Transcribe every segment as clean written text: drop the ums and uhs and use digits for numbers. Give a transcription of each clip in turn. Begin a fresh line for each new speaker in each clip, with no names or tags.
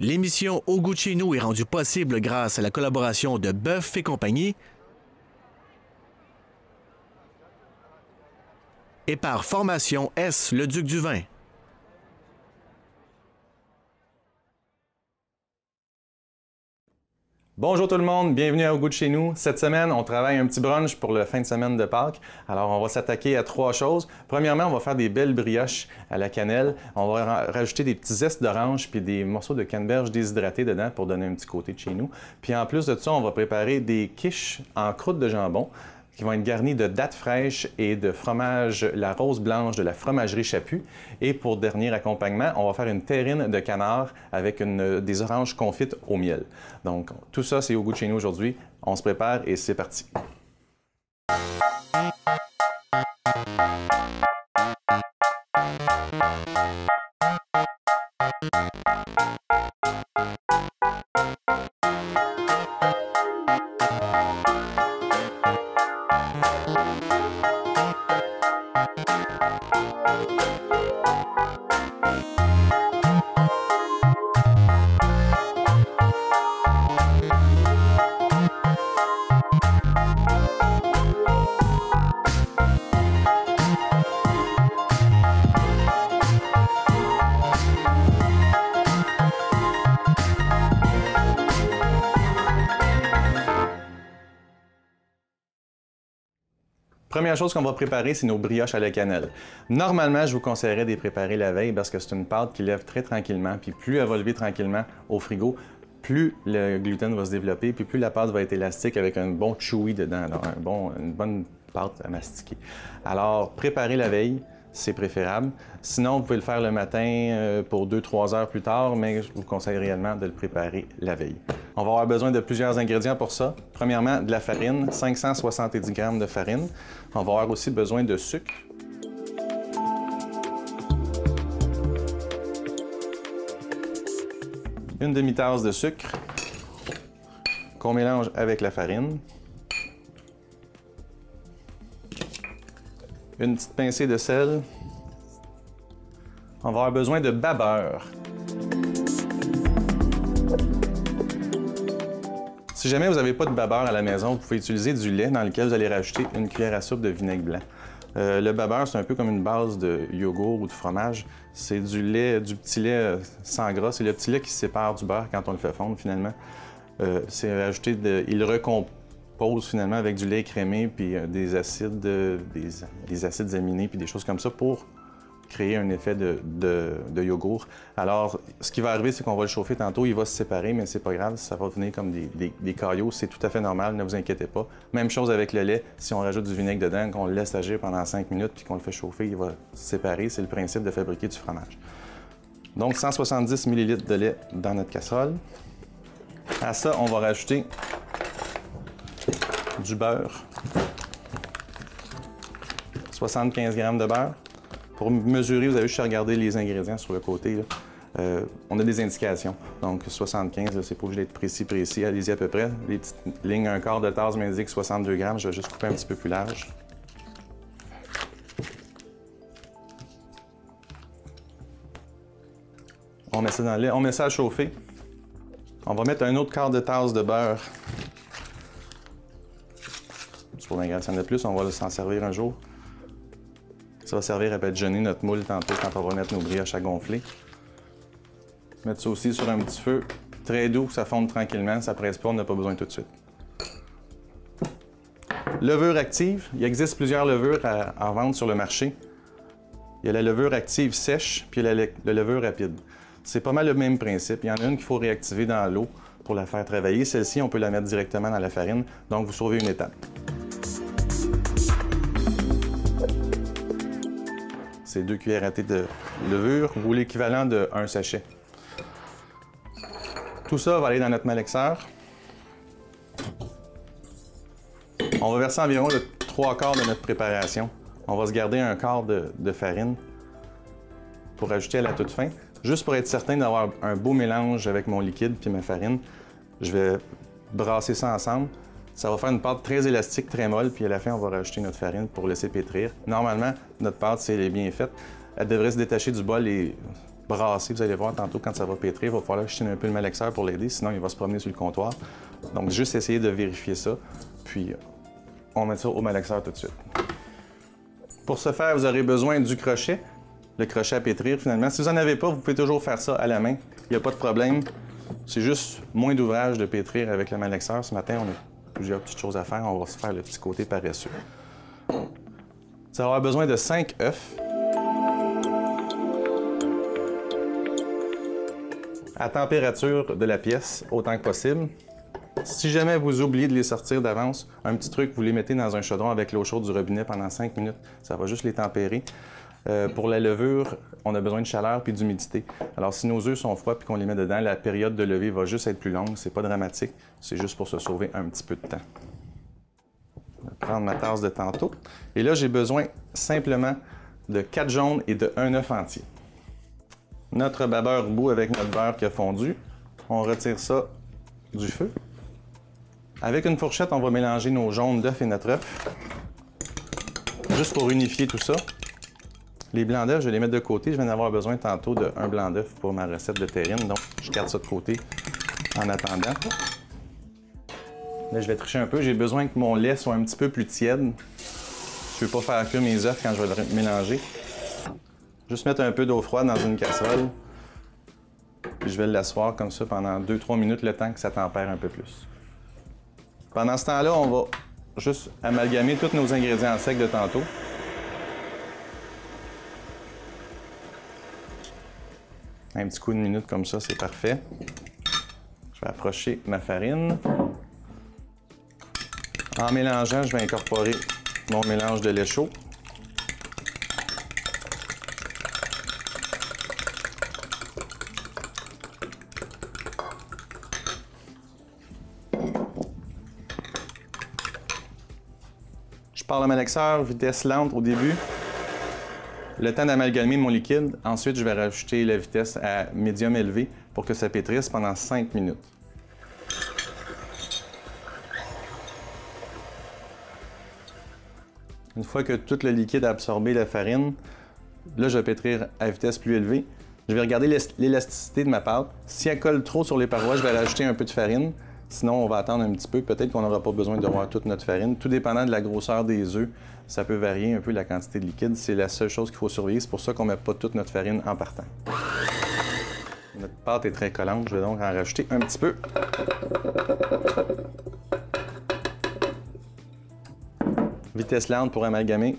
L'émission Au goût de chez nous est rendue possible grâce à la collaboration de Bœuf et compagnie et par Formation S, le Duc du vin.
Bonjour tout le monde, bienvenue à Au goût de chez nous. Cette semaine, on travaille un petit brunch pour la fin de semaine de Pâques. Alors, on va s'attaquer à 3 choses. Premièrement, on va faire des belles brioches à la cannelle. On va rajouter des petits zestes d'orange puis des morceaux de canneberge déshydratés dedans pour donner un petit côté de chez nous. Puis en plus de ça, on va préparer des quiches en croûte de jambon qui vont être garnis de dattes fraîches et de fromage La Rose Blanche de la fromagerie Chaput. Et pour dernier accompagnement, on va faire une terrine de canard avec des oranges confites au miel. Donc, tout ça, c'est Au goût de chez nous aujourd'hui. On se prépare et c'est parti. Première chose qu'on va préparer, c'est nos brioches à la cannelle. Normalement, je vous conseillerais de les préparer la veille parce que c'est une pâte qui lève très tranquillement, puis plus elle va lever tranquillement au frigo, plus le gluten va se développer, puis plus la pâte va être élastique avec un bon chewy dedans, alors une bonne pâte à mastiquer. Alors, préparez la veille, c'est préférable. Sinon, vous pouvez le faire le matin pour 2-3 heures plus tard, mais je vous conseille réellement de le préparer la veille. On va avoir besoin de plusieurs ingrédients pour ça. Premièrement, de la farine, 570 g de farine. On va avoir aussi besoin de sucre. Une demi-tasse de sucre qu'on mélange avec la farine. Une petite pincée de sel. On va avoir besoin de babeur. Si jamais vous n'avez pas de babeur à la maison, vous pouvez utiliser du lait dans lequel vous allez rajouter une cuillère à soupe de vinaigre blanc. Le babeur, c'est un peu comme une base de yogourt ou de fromage. C'est du lait, du petit lait sans gras. C'est le petit lait qui se sépare du beurre quand on le fait fondre finalement. C'est rajouté il recompose finalement avec du lait écrémé puis des acides aminés puis des choses comme ça pour créer un effet de yogourt. Alors, ce qui va arriver, c'est qu'on va le chauffer tantôt, il va se séparer, mais c'est pas grave, ça va venir comme des caillots, c'est tout à fait normal, ne vous inquiétez pas. Même chose avec le lait, si on rajoute du vinaigre dedans, qu'on le laisse agir pendant 5 minutes puis qu'on le fait chauffer, il va se séparer, c'est le principe de fabriquer du fromage. Donc, 170 ml de lait dans notre casserole. À ça, on va rajouter du beurre. 75 g de beurre. Pour mesurer, vous avez juste à regarder les ingrédients sur le côté. On a des indications. Donc 75, c'est pas obligé d'être précis. Allez-y à peu près. Les petites lignes, un quart de tasse m'indique 62 g. Je vais juste couper un petit peu plus large. On met ça dans le lait. On met ça à chauffer. On va mettre un autre quart de tasse de beurre. C'est pour l'ingrédient de plus, on va s'en servir un jour. Ça va servir à badigeonner notre moule tantôt quand on va mettre nos brioches à gonfler. Mettre ça aussi sur un petit feu très doux, ça fonde tranquillement, ça presse pas, on n'a pas besoin tout de suite. Levure active, il existe plusieurs levures à vendre sur le marché. Il y a la levure active sèche, puis il y a la levure rapide. C'est pas mal le même principe. Il y en a une qu'il faut réactiver dans l'eau pour la faire travailler. Celle-ci, on peut la mettre directement dans la farine, donc vous sauvez une étape. C'est 2 cuillères à thé de levure ou l'équivalent de 1 sachet. Tout ça va aller dans notre malaxeur. On va verser environ le 3/4 de notre préparation. On va se garder un quart de farine pour ajouter à la toute fin. Juste pour être certain d'avoir un beau mélange avec mon liquide puis ma farine, je vais brasser ça ensemble. Ça va faire une pâte très élastique, très molle, puis à la fin, on va rajouter notre farine pour laisser pétrir. Normalement, notre pâte, si elle est bien faite, elle devrait se détacher du bol et brasser. Vous allez voir tantôt quand ça va pétrir, il va falloir que je tienne un peu le malaxeur pour l'aider, sinon il va se promener sur le comptoir. Donc juste essayer de vérifier ça, puis on met ça au malaxeur tout de suite. Pour ce faire, vous aurez besoin du crochet, le crochet à pétrir finalement. Si vous n'en avez pas, vous pouvez toujours faire ça à la main, il n'y a pas de problème. C'est juste moins d'ouvrage de pétrir avec le malaxeur. Ce matin, on a plusieurs petites choses à faire, on va se faire le petit côté paresseux. Vous allez avoir besoin de 5 œufs. À température de la pièce, autant que possible. Si jamais vous oubliez de les sortir d'avance, un petit truc, vous les mettez dans un chaudron avec l'eau chaude du robinet pendant 5 minutes. Ça va juste les tempérer. Pour la levure, on a besoin de chaleur puis d'humidité. Alors, si nos œufs sont froids puis qu'on les met dedans, la période de levée va juste être plus longue. C'est pas dramatique. C'est juste pour se sauver un petit peu de temps. Je vais prendre ma tasse de tantôt. Et là, j'ai besoin simplement de 4 jaunes et de 1 œuf entier. Notre babeur bout avec notre beurre qui a fondu. On retire ça du feu. Avec une fourchette, on va mélanger nos jaunes d'œufs et notre œuf. Juste pour unifier tout ça. Les blancs d'œufs, je vais les mettre de côté. Je vais en avoir besoin tantôt d'un blanc d'œuf pour ma recette de terrine. Donc, je garde ça de côté en attendant. Là, je vais tricher un peu. J'ai besoin que mon lait soit un petit peu plus tiède. Je ne veux pas faire cuire mes œufs quand je vais le mélanger. Juste mettre un peu d'eau froide dans une casserole. Puis je vais l'asseoir comme ça pendant 2-3 minutes, le temps que ça tempère un peu plus. Pendant ce temps-là, on va juste amalgamer tous nos ingrédients secs de tantôt. Un petit coup de minute comme ça, c'est parfait. Je vais approcher ma farine. En mélangeant, je vais incorporer mon mélange de lait chaud. Je pars le malaxeur, vitesse lente au début. Le temps d'amalgamer mon liquide. Ensuite, je vais rajouter la vitesse à médium élevé pour que ça pétrisse pendant 5 minutes. Une fois que tout le liquide a absorbé la farine, là, je vais pétrir à vitesse plus élevée. Je vais regarder l'élasticité de ma pâte. Si elle colle trop sur les parois, je vais rajouter un peu de farine. Sinon, on va attendre un petit peu. Peut-être qu'on n'aura pas besoin de voir toute notre farine. Tout dépendant de la grosseur des œufs, ça peut varier un peu la quantité de liquide. C'est la seule chose qu'il faut surveiller. C'est pour ça qu'on ne met pas toute notre farine en partant. Notre pâte est très collante. Je vais donc en rajouter un petit peu. Vitesse lente pour amalgamer.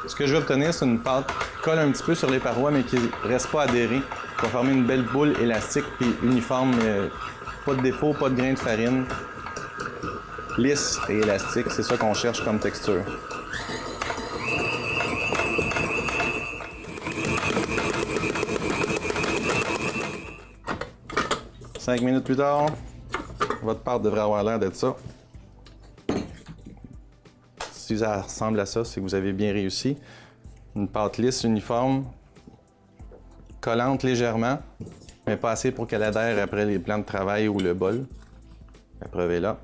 Ce que je vais obtenir, c'est une pâte qui colle un petit peu sur les parois, mais qui ne reste pas adhérée. On va former une belle boule élastique puis uniforme. Pas de défaut, pas de grain de farine. Lisse et élastique, c'est ça qu'on cherche comme texture. Cinq minutes plus tard, votre pâte devrait avoir l'air d'être ça. Si ça ressemble à ça, c'est que vous avez bien réussi. Une pâte lisse, uniforme, collante légèrement, mais pas assez pour qu'elle adhère après les plans de travail ou le bol. La preuve est là.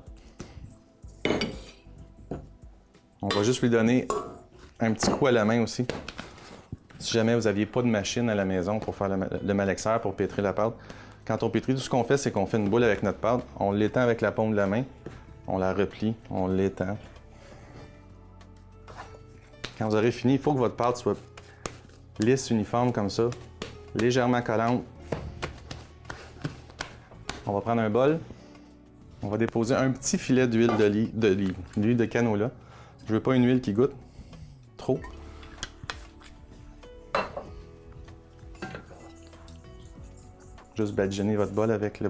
On va juste lui donner un petit coup à la main aussi. Si jamais vous n'aviez pas de machine à la maison pour faire le malaxeur, pour pétrir la pâte, quand on pétrit, tout ce qu'on fait, c'est qu'on fait une boule avec notre pâte, on l'étend avec la paume de la main, on la replie, on l'étend. Quand vous aurez fini, il faut que votre pâte soit lisse, uniforme comme ça, légèrement collante. On va prendre un bol. On va déposer un petit filet d'huile d'huile de canola. Je veux pas une huile qui goûte trop. Juste badigeonner votre bol avec le...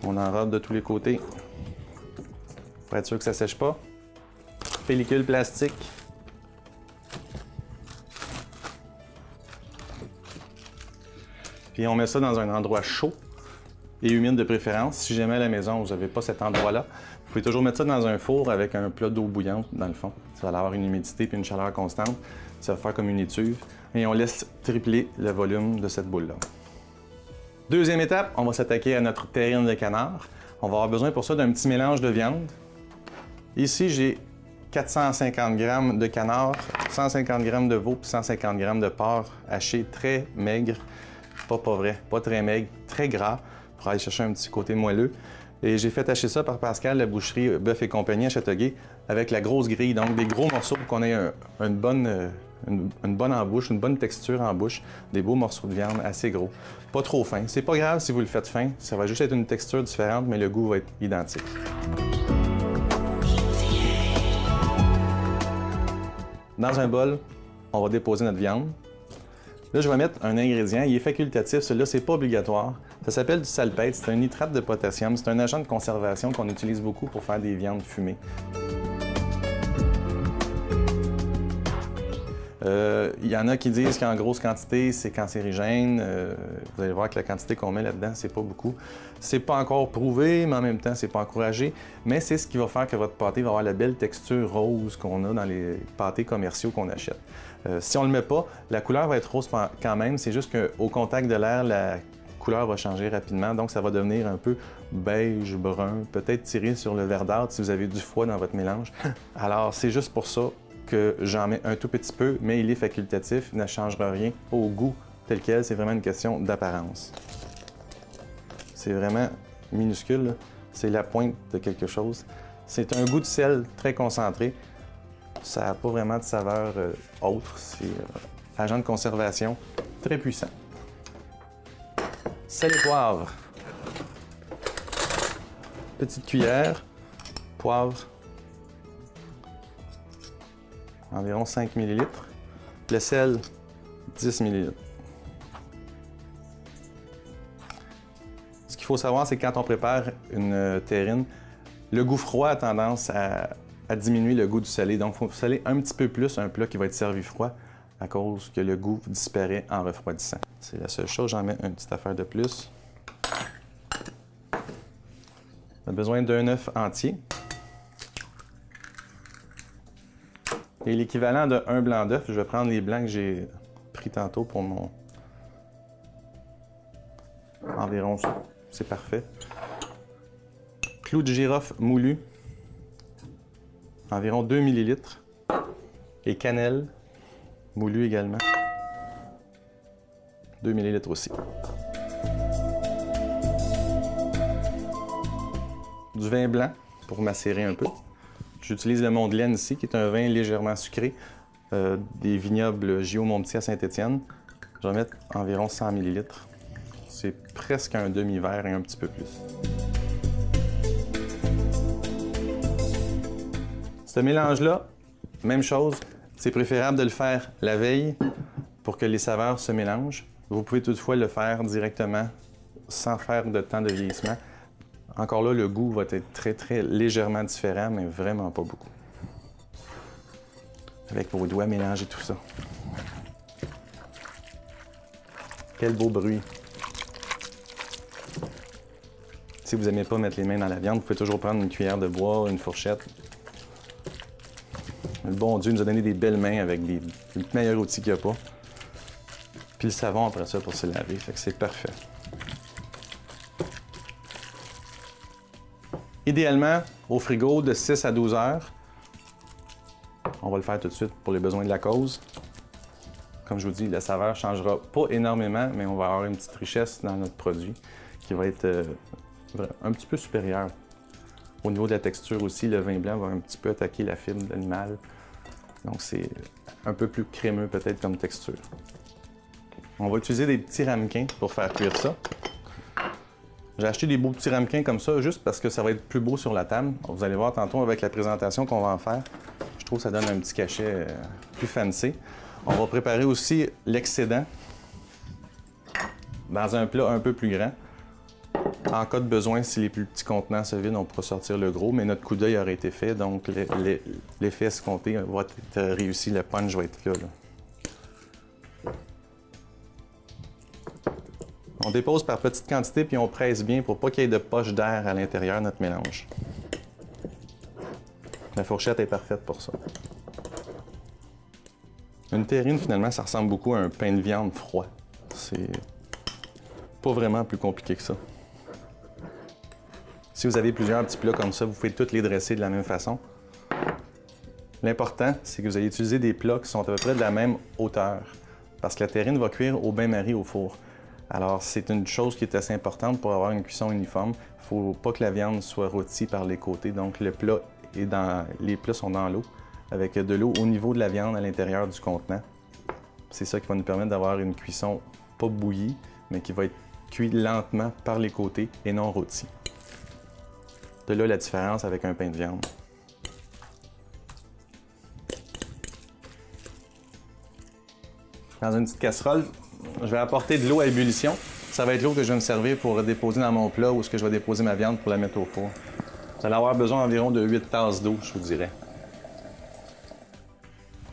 On enrobe de tous les côtés pour être sûr que ça sèche pas. Pellicule plastique. Puis on met ça dans un endroit chaud et humide de préférence. Si jamais à la maison, vous n'avez pas cet endroit-là, vous pouvez toujours mettre ça dans un four avec un plat d'eau bouillante dans le fond. Ça va avoir une humidité et une chaleur constante. Ça va faire comme une étuve. Et on laisse tripler le volume de cette boule-là. Deuxième étape, on va s'attaquer à notre terrine de canard. On va avoir besoin pour ça d'un petit mélange de viande. Ici, j'ai 450 g de canard, 150 g de veau et 150 g de porc haché très maigre, pas vrai, pas très maigre, très gras, pour aller chercher un petit côté moelleux. Et j'ai fait hacher ça par Pascal, la boucherie Bœuf et compagnie à Châteauguay, avec la grosse grille, donc des gros morceaux pour qu'on ait une bonne en bouche, une bonne texture en bouche, des beaux morceaux de viande assez gros. Pas trop fin. C'est pas grave si vous le faites fin, ça va juste être une texture différente, mais le goût va être identique. Dans un bol, on va déposer notre viande. Là, je vais mettre un ingrédient, il est facultatif, celui-là, c'est pas obligatoire. Ça s'appelle du salpêtre, c'est un nitrate de potassium, c'est un agent de conservation qu'on utilise beaucoup pour faire des viandes fumées. Il y en a qui disent qu'en grosse quantité, c'est cancérigène. Vous allez voir que la quantité qu'on met là-dedans, c'est pas beaucoup. C'est pas encore prouvé, mais en même temps, c'est pas encouragé. Mais c'est ce qui va faire que votre pâté va avoir la belle texture rose qu'on a dans les pâtés commerciaux qu'on achète. Si on le met pas, la couleur va être rose quand même. C'est juste qu'au contact de l'air, la couleur va changer rapidement. Donc, ça va devenir un peu beige, brun, peut-être tiré sur le verdâtre si vous avez du foie dans votre mélange. Alors, c'est juste pour ça que j'en mets un tout petit peu, mais il est facultatif, il ne changera rien au goût tel quel, c'est vraiment une question d'apparence. C'est vraiment minuscule, c'est la pointe de quelque chose. C'est un goût de sel très concentré, ça n'a pas vraiment de saveur autre, c'est agent de conservation très puissant. Sel et poivre. Petite cuillère, poivre, environ 5 ml. Le sel, 10 ml. Ce qu'il faut savoir, c'est que quand on prépare une terrine, le goût froid a tendance à diminuer le goût du salé. Donc, il faut saler un petit peu plus un plat qui va être servi froid à cause que le goût disparaît en refroidissant. C'est la seule chose, j'en mets une petite affaire de plus. On a besoin d'un œuf entier. Et l'équivalent d'un blanc d'œuf, je vais prendre les blancs que j'ai pris tantôt pour mon... Environ ça, c'est parfait. Clou de girofle moulu, environ 2 ml. Et cannelle, moulu également, 2 ml aussi. Du vin blanc pour macérer un peu. J'utilise le Mondelaine ici, qui est un vin légèrement sucré, des vignobles J.O. Montpetit à Saint-Étienne. Je vais mettre environ 100 ml. C'est presque un demi-verre et un petit peu plus. Ce mélange-là, même chose, c'est préférable de le faire la veille pour que les saveurs se mélangent. Vous pouvez toutefois le faire directement sans faire de temps de vieillissement. Encore là, le goût va être très légèrement différent, mais vraiment pas beaucoup. Avec vos doigts, mélangez tout ça. Quel beau bruit! Si vous n'aimez pas mettre les mains dans la viande, vous pouvez toujours prendre une cuillère de bois, une fourchette. Le bon Dieu nous a donné des belles mains avec les meilleurs outils qu'il n'y a pas. Puis le savon après ça pour se laver, fait que c'est parfait. Idéalement, au frigo de 6 à 12 heures. On va le faire tout de suite pour les besoins de la cause. Comme je vous dis, la saveur ne changera pas énormément, mais on va avoir une petite richesse dans notre produit qui va être un petit peu supérieure. Au niveau de la texture aussi, le vin blanc va un petit peu attaquer la fibre de l'animal. Donc c'est un peu plus crémeux peut-être comme texture. On va utiliser des petits ramequins pour faire cuire ça. J'ai acheté des beaux petits ramequins comme ça juste parce que ça va être plus beau sur la table. Vous allez voir tantôt avec la présentation qu'on va en faire. Je trouve que ça donne un petit cachet plus fancy. On va préparer aussi l'excédent dans un plat un peu plus grand. En cas de besoin, si les plus petits contenants se vident, on pourra sortir le gros, mais notre coup d'œil aurait été fait, donc l'effet escompté va être réussi, le punch va être là. On dépose par petite quantité puis on presse bien pour pas qu'il y ait de poche d'air à l'intérieur de notre mélange. La fourchette est parfaite pour ça. Une terrine, finalement, ça ressemble beaucoup à un pain de viande froid. C'est pas vraiment plus compliqué que ça. Si vous avez plusieurs petits plats comme ça, vous pouvez tous les dresser de la même façon. L'important, c'est que vous allez utiliser des plats qui sont à peu près de la même hauteur, parce que la terrine va cuire au bain-marie au four. Alors, c'est une chose qui est assez importante pour avoir une cuisson uniforme. Il ne faut pas que la viande soit rôtie par les côtés, donc les plats sont dans l'eau, avec de l'eau au niveau de la viande à l'intérieur du contenant. C'est ça qui va nous permettre d'avoir une cuisson pas bouillie, mais qui va être cuite lentement par les côtés et non rôtie. De là la différence avec un pain de viande. Dans une petite casserole, je vais apporter de l'eau à ébullition. Ça va être l'eau que je vais me servir pour déposer dans mon plat ou ce que je vais déposer ma viande pour la mettre au four. Vous allez avoir besoin d'environ de 8 tasses d'eau, je vous dirais.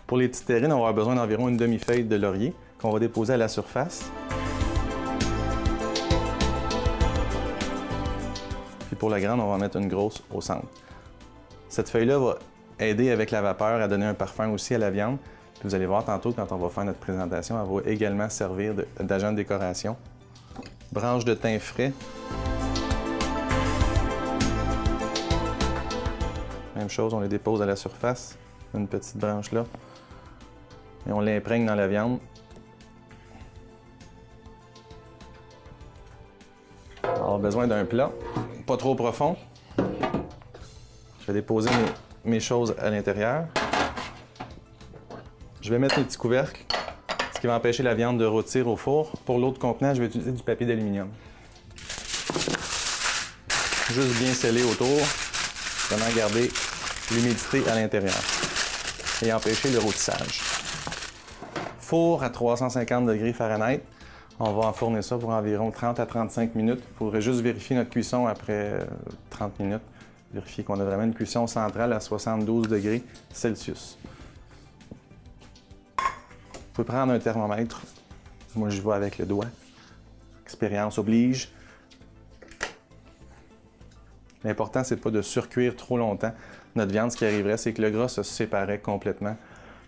Pour les petites terrines, on va avoir besoin d'environ une demi-feuille de laurier qu'on va déposer à la surface. Puis pour la grande, on va en mettre une grosse au centre. Cette feuille-là va aider avec la vapeur à donner un parfum aussi à la viande. Puis vous allez voir tantôt, quand on va faire notre présentation, elle va également servir d'agent de décoration. Branche de thym frais. Même chose, on les dépose à la surface. Une petite branche là. Et on l'imprègne dans la viande. On va avoir besoin d'un plat, pas trop profond. Je vais déposer mes choses à l'intérieur. Je vais mettre mes petits couvercles, ce qui va empêcher la viande de rôtir au four. Pour l'autre contenant, je vais utiliser du papier d'aluminium. Juste bien scellé autour, vraiment garder l'humidité à l'intérieur et empêcher le rôtissage. Four à 350 degrés Fahrenheit. On va enfourner ça pour environ 30 à 35 minutes. Il faudrait juste vérifier notre cuisson après 30 minutes. Vérifier qu'on a vraiment une cuisson centrale à 72 degrés Celsius. Vous pouvez prendre un thermomètre. Moi, je vais avec le doigt. Expérience oblige. L'important, c'est pas de surcuire trop longtemps notre viande. Ce qui arriverait, c'est que le gras se séparait complètement.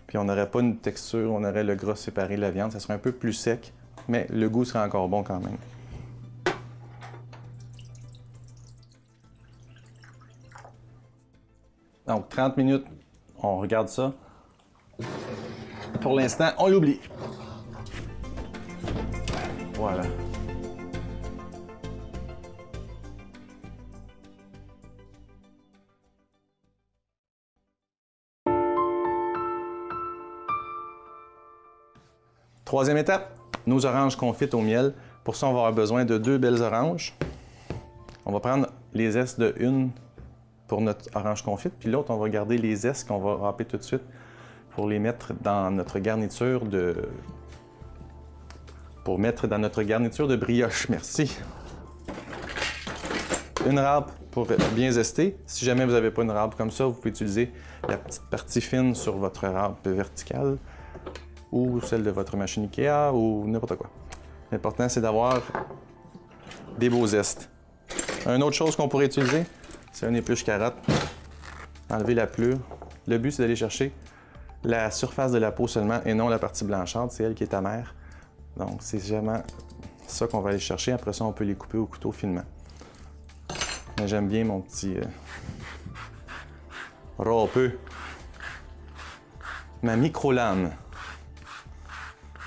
Puis on n'aurait pas une texture, on aurait le gras séparé de la viande. Ça serait un peu plus sec, mais le goût serait encore bon quand même. Donc, 30 minutes, on regarde ça. Pour l'instant, on l'oublie. Voilà. Troisième étape, nos oranges confites au miel. Pour ça, on va avoir besoin de 2 belles oranges. On va prendre les zestes de une pour notre orange confite, puis l'autre, on va garder les zestes qu'on va râper tout de suite pour les mettre dans notre garniture de... brioche. Merci. Une râpe pour bien zester. Si jamais vous n'avez pas une râpe comme ça, vous pouvez utiliser la petite partie fine sur votre râpe verticale ou celle de votre machine Ikea ou n'importe quoi. L'important, c'est d'avoir des beaux zestes. Une autre chose qu'on pourrait utiliser, c'est une épluche carotte. Enlever la pelure. Le but, c'est d'aller chercher la surface de la peau seulement et non la partie blanchâtre. C'est elle qui est amère. Donc, c'est vraiment ça qu'on va aller chercher. Après ça, on peut les couper au couteau finement. Mais j'aime bien mon petit râpeux. Ma micro-lame.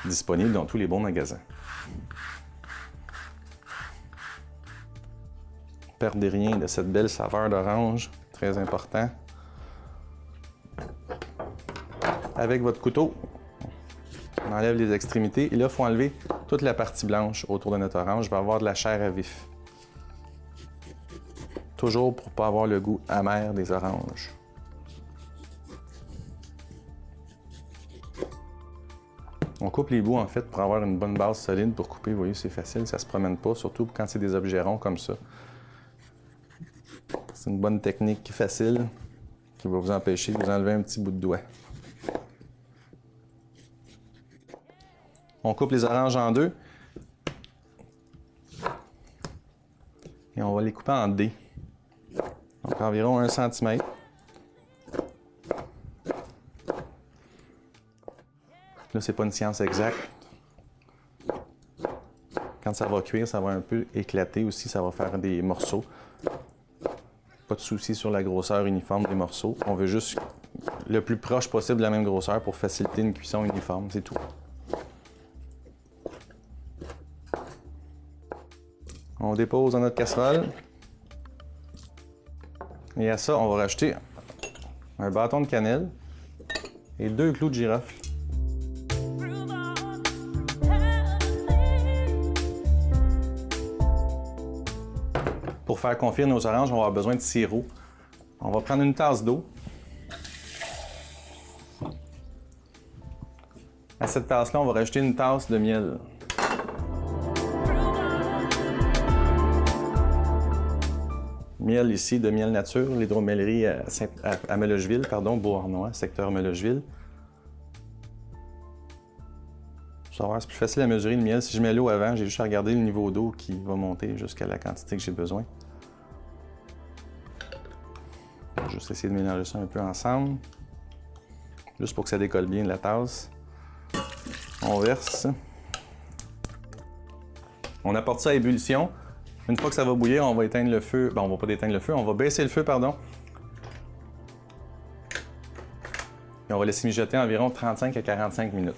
Disponible dans tous les bons magasins. Perdez rien de cette belle saveur d'orange, très important. Avec votre couteau, on enlève les extrémités et là, il faut enlever toute la partie blanche autour de notre orange. Je vais avoir de la chair à vif. Toujours pour ne pas avoir le goût amer des oranges. On coupe les bouts en fait pour avoir une bonne base solide pour couper. Vous voyez, c'est facile, ça se promène pas, surtout quand c'est des objets ronds comme ça. C'est une bonne technique facile qui va vous empêcher de vous enlever un petit bout de doigt. On coupe les oranges en deux et on va les couper en dés. Donc environ 1 cm. Là, c'est pas une science exacte. Quand ça va cuire, ça va un peu éclater aussi, ça va faire des morceaux. Pas de souci sur la grosseur uniforme des morceaux. On veut juste le plus proche possible de la même grosseur pour faciliter une cuisson uniforme, c'est tout. On dépose dans notre casserole. Et à ça, on va rajouter un bâton de cannelle et 2 clous de girofle. Pour faire confire nos oranges, on va avoir besoin de sirop. On va prendre une tasse d'eau. À cette tasse-là, on va rajouter une tasse de miel. Miel ici, de miel nature, l'hydromellerie à Melocheville, pardon, Beauharnois, secteur Melocheville. Pour savoir, c'est plus facile à mesurer le miel. Si je mets l'eau avant, j'ai juste à regarder le niveau d'eau qui va monter jusqu'à la quantité que j'ai besoin. Je vais juste essayer de mélanger ça un peu ensemble. Juste pour que ça décolle bien de la tasse. On verse. On apporte ça à ébullition. Une fois que ça va bouillir, on va éteindre le feu. Bon, on va pas éteindre le feu, on va baisser le feu, pardon. Et on va laisser mijoter environ 35 à 45 minutes.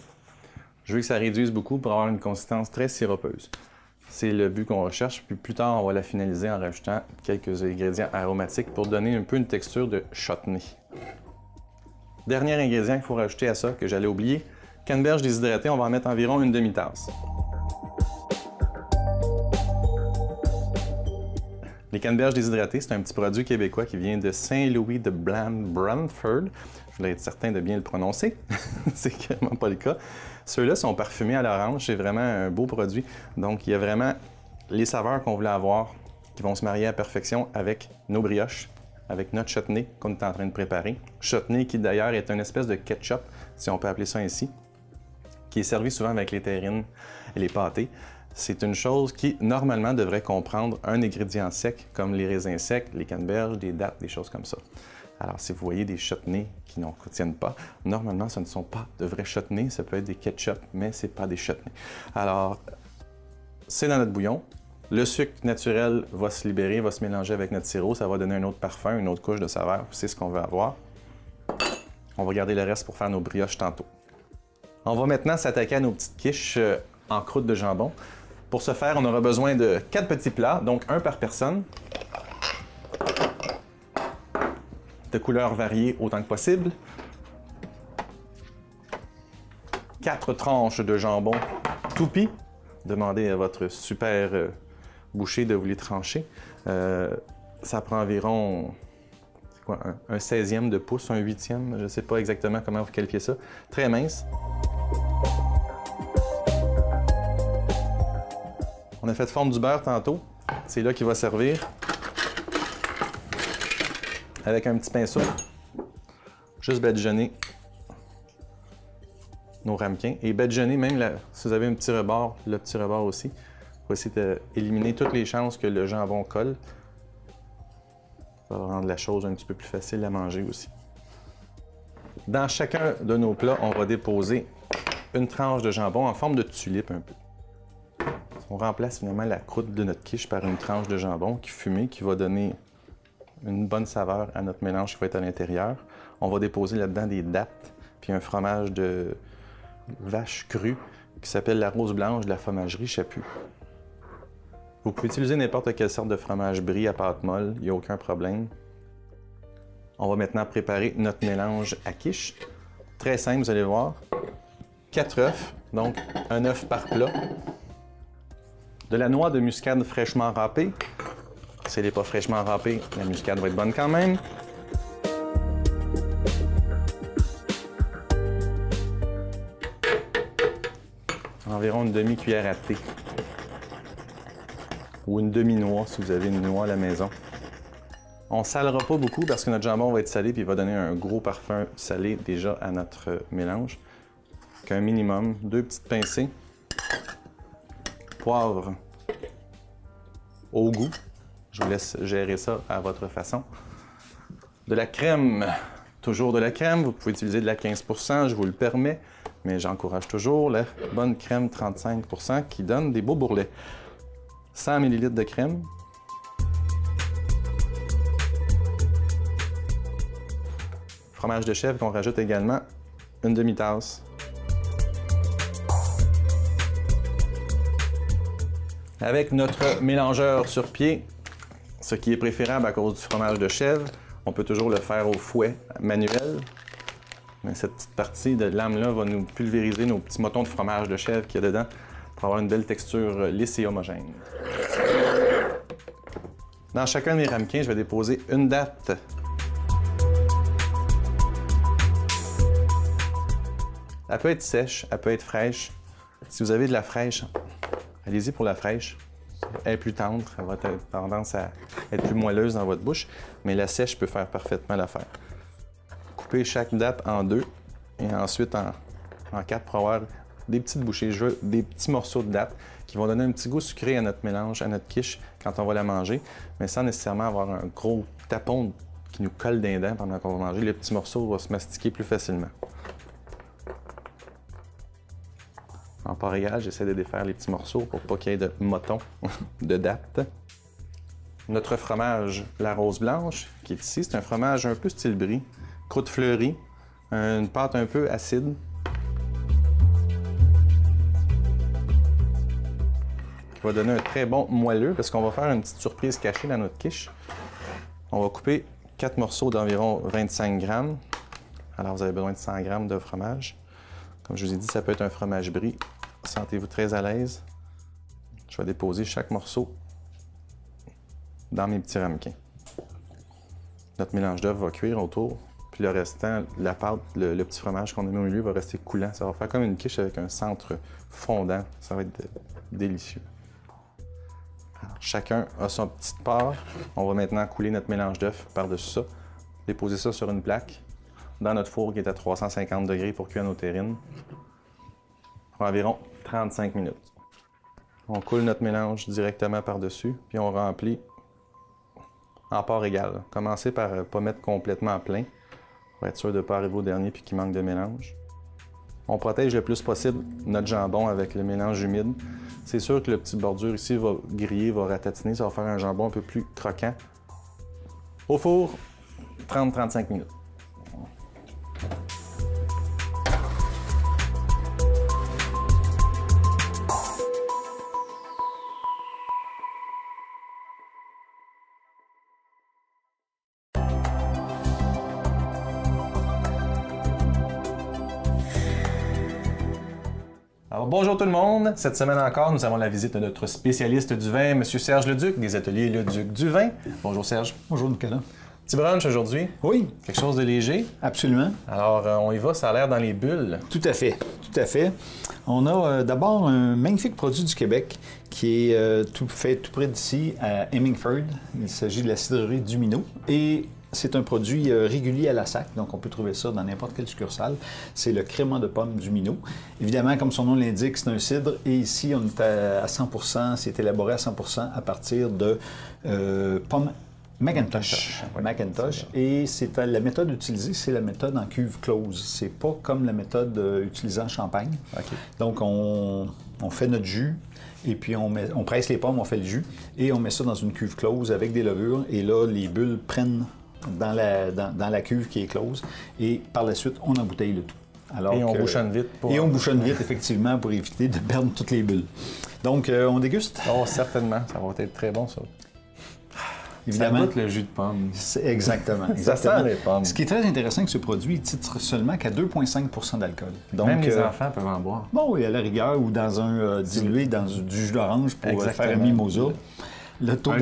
Je veux que ça réduise beaucoup pour avoir une consistance très siropeuse. C'est le but qu'on recherche, puis plus tard, on va la finaliser en rajoutant quelques ingrédients aromatiques pour donner un peu une texture de chutney. Dernier ingrédient qu'il faut rajouter à ça, que j'allais oublier, canneberge déshydratée, on va en mettre environ une demi-tasse. Les canneberges déshydratées, c'est un petit produit québécois qui vient de Saint-Louis de Brantford. Je voulais être certain de bien le prononcer. C'est clairement pas le cas. Ceux-là sont parfumés à l'orange. C'est vraiment un beau produit. Donc, il y a vraiment les saveurs qu'on voulait avoir qui vont se marier à perfection avec nos brioches, avec notre chutney qu'on est en train de préparer. Chutney qui, d'ailleurs, est une espèce de ketchup, si on peut appeler ça ainsi, qui est servi souvent avec les terrines et les pâtés. C'est une chose qui, normalement, devrait comprendre un ingrédient sec, comme les raisins secs, les canneberges, des dattes, des choses comme ça. Alors, si vous voyez des chutneys qui n'en contiennent pas, normalement, ce ne sont pas de vrais chutneys. Ça peut être des ketchup, mais ce n'est pas des chutneys. Alors, c'est dans notre bouillon. Le sucre naturel va se libérer, va se mélanger avec notre sirop. Ça va donner un autre parfum, une autre couche de saveur. C'est ce qu'on veut avoir. On va garder le reste pour faire nos brioches tantôt. On va maintenant s'attaquer à nos petites quiches en croûte de jambon. Pour ce faire, on aura besoin de 4 petits plats, donc un par personne, de couleurs variées autant que possible, 4 tranches de jambon toupie. Demandez à votre super boucher de vous les trancher. Ça prend environ quoi, un 16e de pouce, un 8e, je ne sais pas exactement comment vous qualifiez ça. Très mince. On a fait forme du beurre tantôt. C'est là qu'il va servir. Avec un petit pinceau. Juste badigeonner nos ramequins. Et badigeonner même si vous avez un petit rebord, le petit rebord aussi. On va essayer d'éliminer toutes les chances que le jambon colle. Ça va rendre la chose un petit peu plus facile à manger aussi. Dans chacun de nos plats, on va déposer une tranche de jambon en forme de tulipe un peu. On remplace finalement la croûte de notre quiche par une tranche de jambon qui fumée, qui va donner une bonne saveur à notre mélange qui va être à l'intérieur. On va déposer là-dedans des dattes, puis un fromage de vache crue qui s'appelle la Rose Blanche de la fromagerie Chaput. Vous pouvez utiliser n'importe quelle sorte de fromage brie à pâte molle, il n'y a aucun problème. On va maintenant préparer notre mélange à quiche. Très simple, vous allez voir. 4 œufs, donc un œuf par plat. De la noix de muscade fraîchement râpée. Si elle n'est pas fraîchement râpée, la muscade va être bonne quand même. Environ une demi-cuillère à thé. Ou une demi-noix si vous avez une noix à la maison. On ne salera pas beaucoup parce que notre jambon va être salé et il va donner un gros parfum salé déjà à notre mélange. Donc un minimum, 2 petites pincées. Poivre au goût. Je vous laisse gérer ça à votre façon. De la crème, toujours de la crème. Vous pouvez utiliser de la 15 %, je vous le permets, mais j'encourage toujours la bonne crème 35 % qui donne des beaux bourrelets. 100 ml de crème. fromage de chèvre qu'on rajoute également une demi-tasse. Avec notre mélangeur sur pied, ce qui est préférable à cause du fromage de chèvre, on peut toujours le faire au fouet manuel. Mais cette petite partie de lame-là va nous pulvériser nos petits motons de fromage de chèvre qu'il y a dedans pour avoir une belle texture lisse et homogène. Dans chacun de mes ramequins, je vais déposer une date. Elle peut être sèche, elle peut être fraîche. Si vous avez de la fraîche, allez-y pour la fraîche. Elle est plus tendre, elle va avoir tendance à être plus moelleuse dans votre bouche, mais la sèche peut faire parfaitement l'affaire. Coupez chaque date en deux et ensuite en quatre pour avoir des petites bouchées. Je veux des petits morceaux de date qui vont donner un petit goût sucré à notre mélange, à notre quiche quand on va la manger, mais sans nécessairement avoir un gros tapon qui nous colle d'un dent pendant qu'on va manger. Les petits morceaux vont se mastiquer plus facilement. En part égale, j'essaie de défaire les petits morceaux pour pas qu'il y ait de motons de date. Notre fromage, la rose blanche, qui est ici, c'est un fromage un peu style brie, croûte fleurie, une pâte un peu acide. Qui va donner un très bon moelleux parce qu'on va faire une petite surprise cachée dans notre quiche. On va couper 4 morceaux d'environ 25 grammes. Alors vous avez besoin de 100 grammes de fromage. Comme je vous ai dit, ça peut être un fromage brie. Sentez-vous très à l'aise. Je vais déposer chaque morceau dans mes petits ramequins. Notre mélange d'œufs va cuire autour, puis le restant, la pâte, le petit fromage qu'on a mis au milieu va rester coulant. Ça va faire comme une quiche avec un centre fondant. Ça va être délicieux. Alors, chacun a son petite part. On va maintenant couler notre mélange d'œufs par-dessus ça. Déposer ça sur une plaque dans notre four qui est à 350 degrés pour cuire nos terrines. Pour environ 35 minutes. On coule notre mélange directement par-dessus, puis on remplit en part égale. Commencez par ne pas mettre complètement plein, pour être sûr de ne pas arriver au dernier puis qu'il manque de mélange. On protège le plus possible notre jambon avec le mélange humide. C'est sûr que le petit bordure ici va griller, va ratatiner, ça va faire un jambon un peu plus croquant. Au four, 30-35 minutes. Alors, bonjour tout le monde. Cette semaine encore, nous avons la visite de notre spécialiste du vin, M. Serge Leduc, des ateliers Leduc du vin. Bonjour Serge.
Bonjour Nicolas.
Petit brunch aujourd'hui.
Oui.
Quelque chose de léger.
Absolument.
Alors, on y va, ça a l'air dans les bulles.
Tout à fait, tout à fait. On a d'abord un magnifique produit du Québec qui est tout près d'ici, à Hemingford. Il s'agit de la cidrerie du Minot. Et c'est un produit régulier à la sac, donc on peut trouver ça dans n'importe quelle succursale. C'est le crément de pomme du Minot. Évidemment, comme son nom l'indique, c'est un cidre. Et ici, on est à 100%, c'est élaboré à 100% à partir de pommes McIntosh. McIntosh. Et la méthode utilisée, c'est la méthode en cuve close. C'est pas comme la méthode utilisée en champagne. Okay. Donc, on fait notre jus. Et puis, on presse les pommes, on fait le jus. Et on met ça dans une cuve close avec des levures. Et là, les bulles prennent dans la cuve qui est close. Et par la suite, on embouteille le tout. Alors
et on bouchonne vite.
Et on bouchonne vite, effectivement, pour éviter de perdre toutes les bulles. Donc, on déguste?
Oh, certainement. Ça va être très bon, ça.
Évidemment.
Ça goûte le jus de pomme.
Exactement.
Ça sent les pommes.
Ce qui est très intéressant avec ce produit, il titre seulement qu'à 2,5 d'alcool.
Donc, même les enfants peuvent en boire.
Bon, oui, à la rigueur, ou dans un dilué dans du jus d'orange pour faire un mimosa. Le taux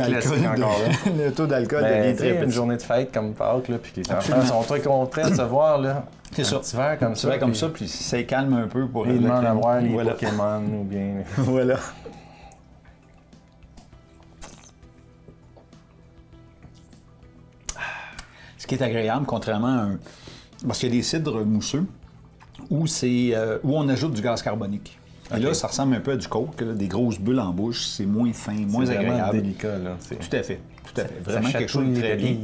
d'alcool devient très petit.
Une journée de fête comme Pâques, puis les enfants sont très contents de se voir.
C'est ça.
Un petit verre comme ça.
Un petit verre comme ça, puis ça calme un peu pour...
Ils demandent à voir les Pokémon ou bien...
Voilà. Ce qui est agréable, contrairement à un... Parce qu'il y a des cidres mousseux où on ajoute du gaz carbonique. Et là, ça ressemble un peu à du coke, là, des grosses bulles en bouche, c'est moins fin, moins agréable.
C'est délicat, là.
Tout à fait, tout à fait. Vraiment quelque chose de très bien.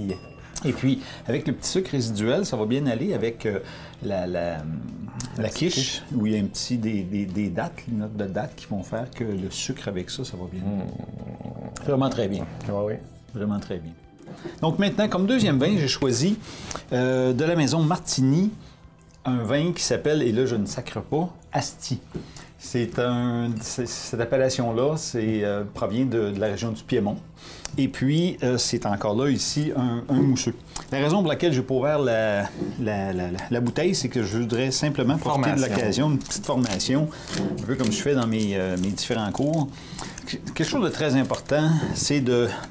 Et puis, avec le petit sucre résiduel, ça va bien aller avec la quiche, où il y a un petit des dattes, les notes de dattes qui vont faire que le sucre avec ça, ça va bien. Vraiment très bien.
Oui.
Vraiment très bien. Donc maintenant, comme deuxième vin, j'ai choisi de la maison Martini, un vin qui s'appelle, et là je ne sacre pas, Asti. Cette appellation-là provient de la région du Piémont. Et puis, c'est encore là, ici, un mousseux. La raison pour laquelle j'ai pas ouvert la bouteille, c'est que je voudrais simplement profiter de l'occasion, une petite formation, un peu comme je fais dans mes différents cours. Quelque chose de très important, c'est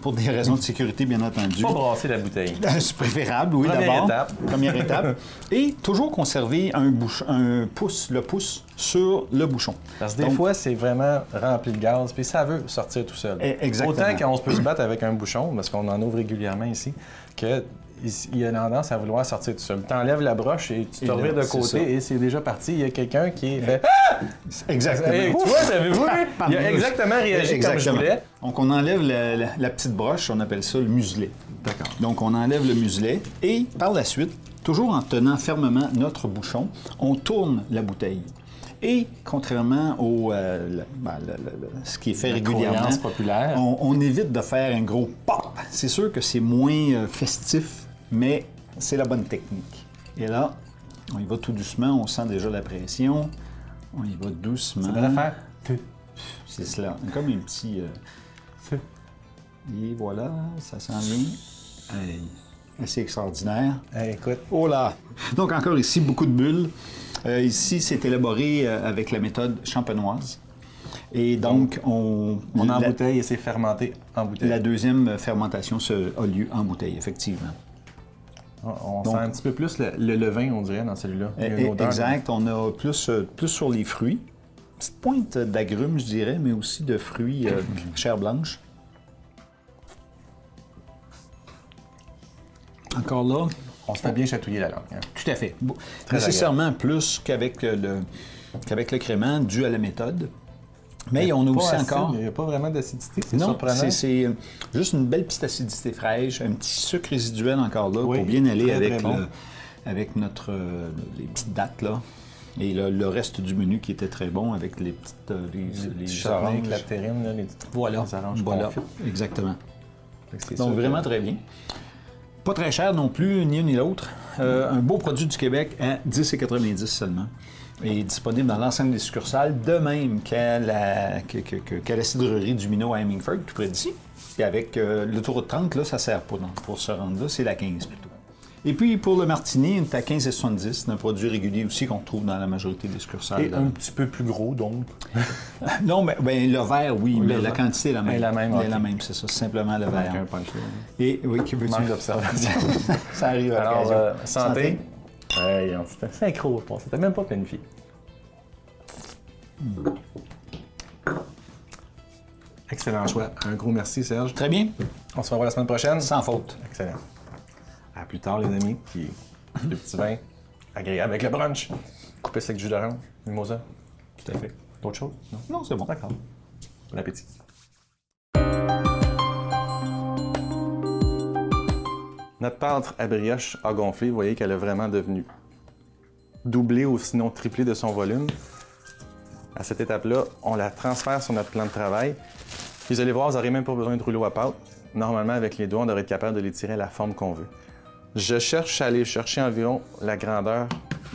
pour des raisons de sécurité, bien entendu.
Pas brasser la bouteille.
C'est préférable, oui, d'abord. Première étape. Et toujours conserver le pouce sur le bouchon.
Parce que des fois, c'est vraiment rempli de gaz, puis ça veut sortir tout seul.
Exactement.
Autant qu'on peut se battre avec un bouchon, parce qu'on en ouvre régulièrement ici, qu'il y a tendance à vouloir sortir tout seul. Tu enlèves la broche et tu te revires de côté et c'est déjà parti. Il y a quelqu'un qui fait « Ah! »
Exactement.
Hey, tu vois, avez-vous vu? Il a exactement réagi comme je voulais.
Donc, on enlève la petite broche, on appelle ça le muselet.
D'accord.
Donc, on enlève le muselet et, par la suite, toujours en tenant fermement notre bouchon, on tourne la bouteille. Et contrairement ce qui est fait régulièrement,
populaire,
on évite de faire un gros pop. C'est sûr que c'est moins festif, mais c'est la bonne technique. Et là, on y va tout doucement, on sent déjà la pression. On y va doucement.
C'est bien l'affaire.
C'est cela. Comme un petit... Et voilà, ça sent bien. Hey. Assez extraordinaire.
Hey, écoute.
Oh là! Donc encore ici, beaucoup de bulles. Ici, c'est élaboré avec la méthode champenoise. Et donc, on
en bouteille et c'est fermenté en bouteille.
La deuxième fermentation a lieu en bouteille, effectivement.
On sent un petit peu plus le levain, on dirait, dans celui-là.
Exact. On a plus sur les fruits. Petite pointe d'agrumes, je dirais, mais aussi de fruits chair blanche. Encore là.
On se fait bien chatouiller la langue. Hein?
Tout à fait. Nécessairement plus qu'avec le crément, dû à la méthode. Mais on a aussi encore...
Il n'y a pas vraiment d'acidité, c'est
non,
surprenant.
C'est juste une belle petite acidité fraîche, un petit sucre résiduel encore là,
oui,
pour bien aller
très bon.
avec les petites dattes là. Et le reste du menu qui était très bon avec les petites les oranges.
La terrine, là, les oranges confites.
Exactement. Donc vraiment très bien. Pas très cher non plus, ni un ni l'autre. Un beau produit du Québec à 10,90 seulement. Et disponible dans l'ensemble des succursales, de même qu'à la cidrerie du Minot à Hemingford, tout près d'ici. Et avec l'autoroute 30, là, ça ne sert pas pour se rendre là, c'est la 15 plutôt. Et puis pour le Martini, il est à 15,70. C'est un produit régulier aussi qu'on trouve dans la majorité des succursales.
Et un petit peu plus gros, donc.
Non, mais le verre, oui, mais la quantité est la même.
Elle est
la même, c'est ça. C'est simplement le verre.
Un punch.
Et oui, qui veut-tu?
Manque d'observation.
Ça arrive à
l'occasion.
Alors,
santé. Hey, c'était synchro, c'était même pas planifié. Excellent choix. Un gros merci, Serge.
Très bien.
On se revoit la semaine prochaine.
Sans faute.
Excellent. À plus tard, les amis. Puis, le petit vin agréable avec le brunch. Coupé sec de jus d'orange, mimosa.
Tout à fait.
D'autres choses?
Non, c'est bon.
D'accord. Bon appétit. Notre pâte à brioche a gonflé. Vous voyez qu'elle est vraiment devenue doublée ou sinon triplée de son volume. À cette étape-là, on la transfère sur notre plan de travail. Puis vous allez voir, vous n'aurez même pas besoin de rouleau à pâte. Normalement, avec les doigts, on devrait être capable de les tirer à la forme qu'on veut. Je cherche à aller chercher environ la grandeur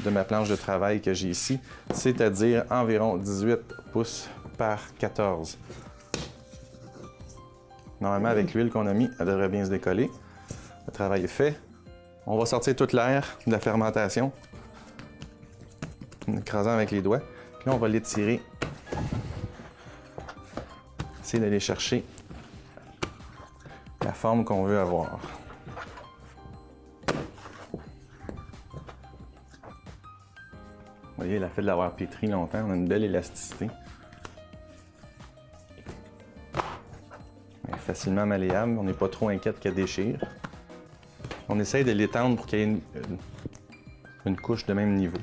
de ma planche de travail que j'ai ici, c'est-à-dire environ 18 pouces par 14. Normalement, avec l'huile qu'on a mis, elle devrait bien se décoller. Le travail est fait. On va sortir toute l'air de la fermentation en écrasant avec les doigts. Puis là, on va l'étirer. Essayer d'aller chercher la forme qu'on veut avoir. Vous voyez, le fait de l'avoir pétri longtemps, on a une belle élasticité. Elle est facilement malléable, on n'est pas trop inquiète qu'elle déchire. On essaye de l'étendre pour qu'il y ait une couche de même niveau.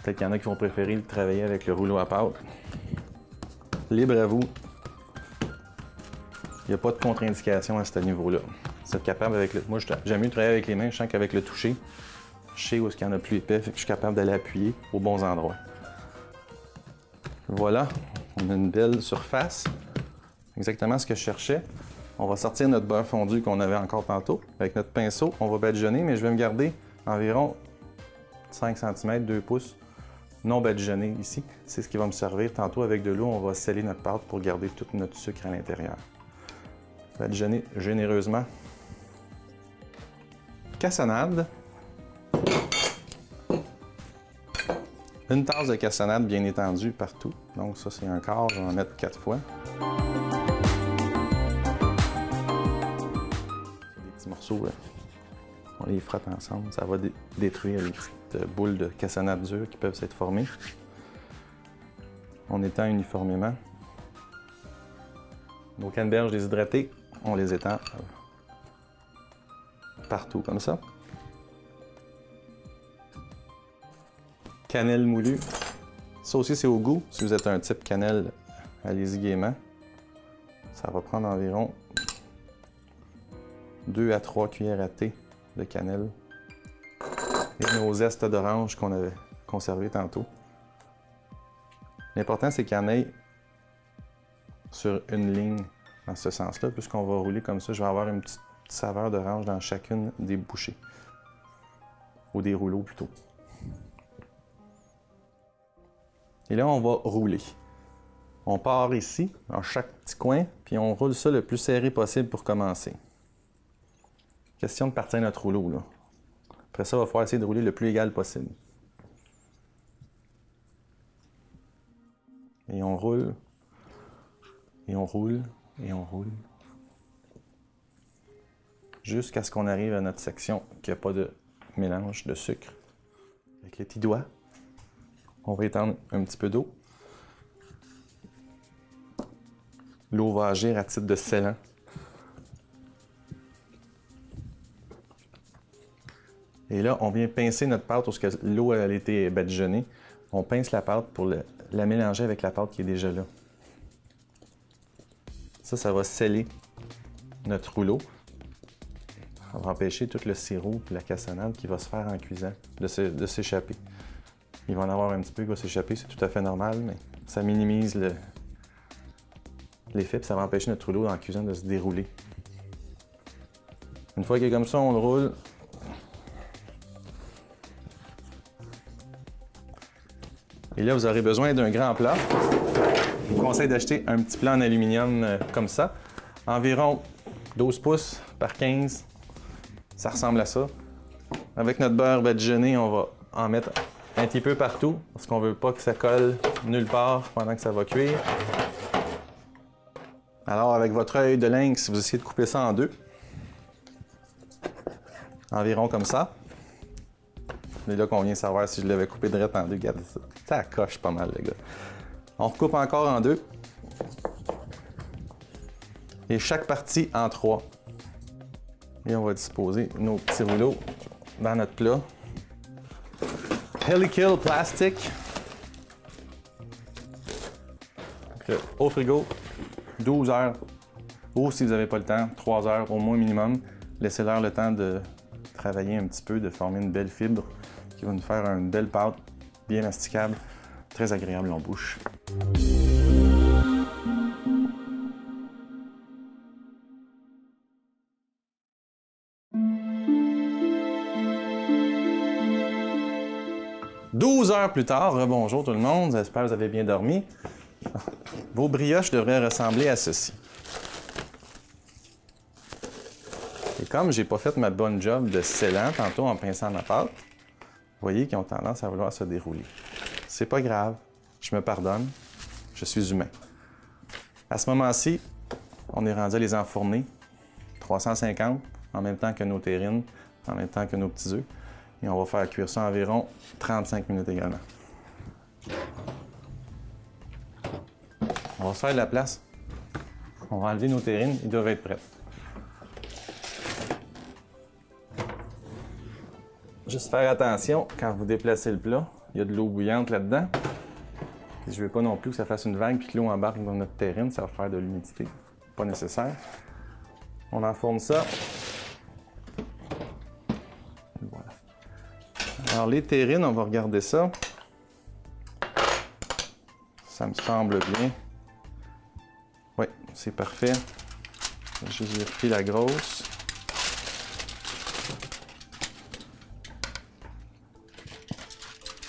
Peut-être qu'il y en a qui vont préférer travailler avec le rouleau à pâte. Libre à vous. Il n'y a pas de contre-indication à ce niveau-là. Vous êtes capable avec le... Moi, j'aime mieux travailler avec les mains, je sens qu'avec le toucher, je sais où est-ce qu'il y en a plus épais, fait que je suis capable d'aller appuyer aux bons endroits. Voilà, on a une belle surface. Exactement ce que je cherchais. On va sortir notre beurre fondu qu'on avait encore tantôt. Avec notre pinceau, on va badigeonner, mais je vais me garder environ 5 cm, 2 pouces non badigeonné ici. C'est ce qui va me servir. Tantôt, avec de l'eau, on va sceller notre pâte pour garder tout notre sucre à l'intérieur. Badigeonner généreusement. Cassonade. Une tasse de cassonade bien étendue partout. Donc ça, c'est un quart. Je vais en mettre 4 fois. Des petits morceaux, là. On les frotte ensemble. Ça va détruire les petites boules de cassonade dure qui peuvent s'être formées. On étend uniformément. Nos canneberges déshydratées, on les étend partout comme ça. Cannelle moulue. Ça aussi, c'est au goût. Si vous êtes un type cannelle, allez-y gaiement. Ça va prendre environ 2 à 3 cuillères à thé de cannelle. Et nos zestes d'orange qu'on avait conservés tantôt. L'important, c'est qu'il y en ait sur une ligne dans ce sens-là. Puisqu'on va rouler comme ça, je vais avoir une petite saveur d'orange dans chacune des bouchées. Ou des rouleaux plutôt. Et là, on va rouler. On part ici, dans chaque petit coin, puis on roule ça le plus serré possible pour commencer. Question de partir notre rouleau, là. Après ça, il va falloir essayer de rouler le plus égal possible. Et on roule, et on roule, et on roule. Jusqu'à ce qu'on arrive à notre section qui n'a pas de mélange de sucre. Avec les petits doigts. On va étendre un petit peu d'eau. L'eau va agir à titre de scellant. Et là, on vient pincer notre pâte parce que l'eau a été badigeonnée. On pince la pâte pour la mélanger avec la pâte qui est déjà là. Ça va sceller notre rouleau. Ça va empêcher tout le sirop et la cassonade qui va se faire en cuisant de s'échapper. Il va en avoir un petit peu qui va s'échapper, c'est tout à fait normal, mais ça minimise l'effet et ça va empêcher notre rouleau en cuisine de se dérouler. Une fois qu'il est comme ça, on le roule. Et là, vous aurez besoin d'un grand plat. Je vous conseille d'acheter un petit plat en aluminium comme ça. Environ 12 pouces par 15. Ça ressemble à ça. Avec notre beurre badigeonné, on va en mettre un petit peu partout, parce qu'on ne veut pas que ça colle nulle part pendant que ça va cuire. Alors, avec votre œil de lynx, vous essayez de couper ça en deux. Environ comme ça. C'est là qu'on vient savoir si je l'avais coupé direct en deux. Regardez ça. Ça coche pas mal, les gars. On recoupe encore en deux. Et chaque partie en 3. Et on va disposer nos petits rouleaux dans notre plat. Helikill plastique. Donc, au frigo, 12 heures. Ou si vous n'avez pas le temps, 3 heures au moins minimum. Laissez-leur le temps de travailler un petit peu, de former une belle fibre qui va nous faire une belle pâte bien masticable, très agréable en bouche. « 12 heures plus tard, rebonjour tout le monde, j'espère que vous avez bien dormi. Vos brioches devraient ressembler à ceci. Et comme j'ai pas fait ma bonne job de scellant tantôt en pinçant ma pâte, vous voyez qu'ils ont tendance à vouloir se dérouler. C'est pas grave, je me pardonne, je suis humain. À ce moment-ci, on est rendu à les enfourner, 350, en même temps que nos terrines, en même temps que nos petits œufs. Et on va faire cuire ça environ 35 minutes également. On va se faire de la place. On va enlever nos terrines, ils doivent être prêts. Juste faire attention quand vous déplacez le plat. Il y a de l'eau bouillante là-dedans. Je ne veux pas non plus que ça fasse une vague et que l'eau embarque dans notre terrine. Ça va faire de l'humidité. Pas nécessaire. On enfourne ça. Voilà. Alors les terrines, on va regarder ça. Ça me semble bien. Oui, c'est parfait. Je vérifie la grosse.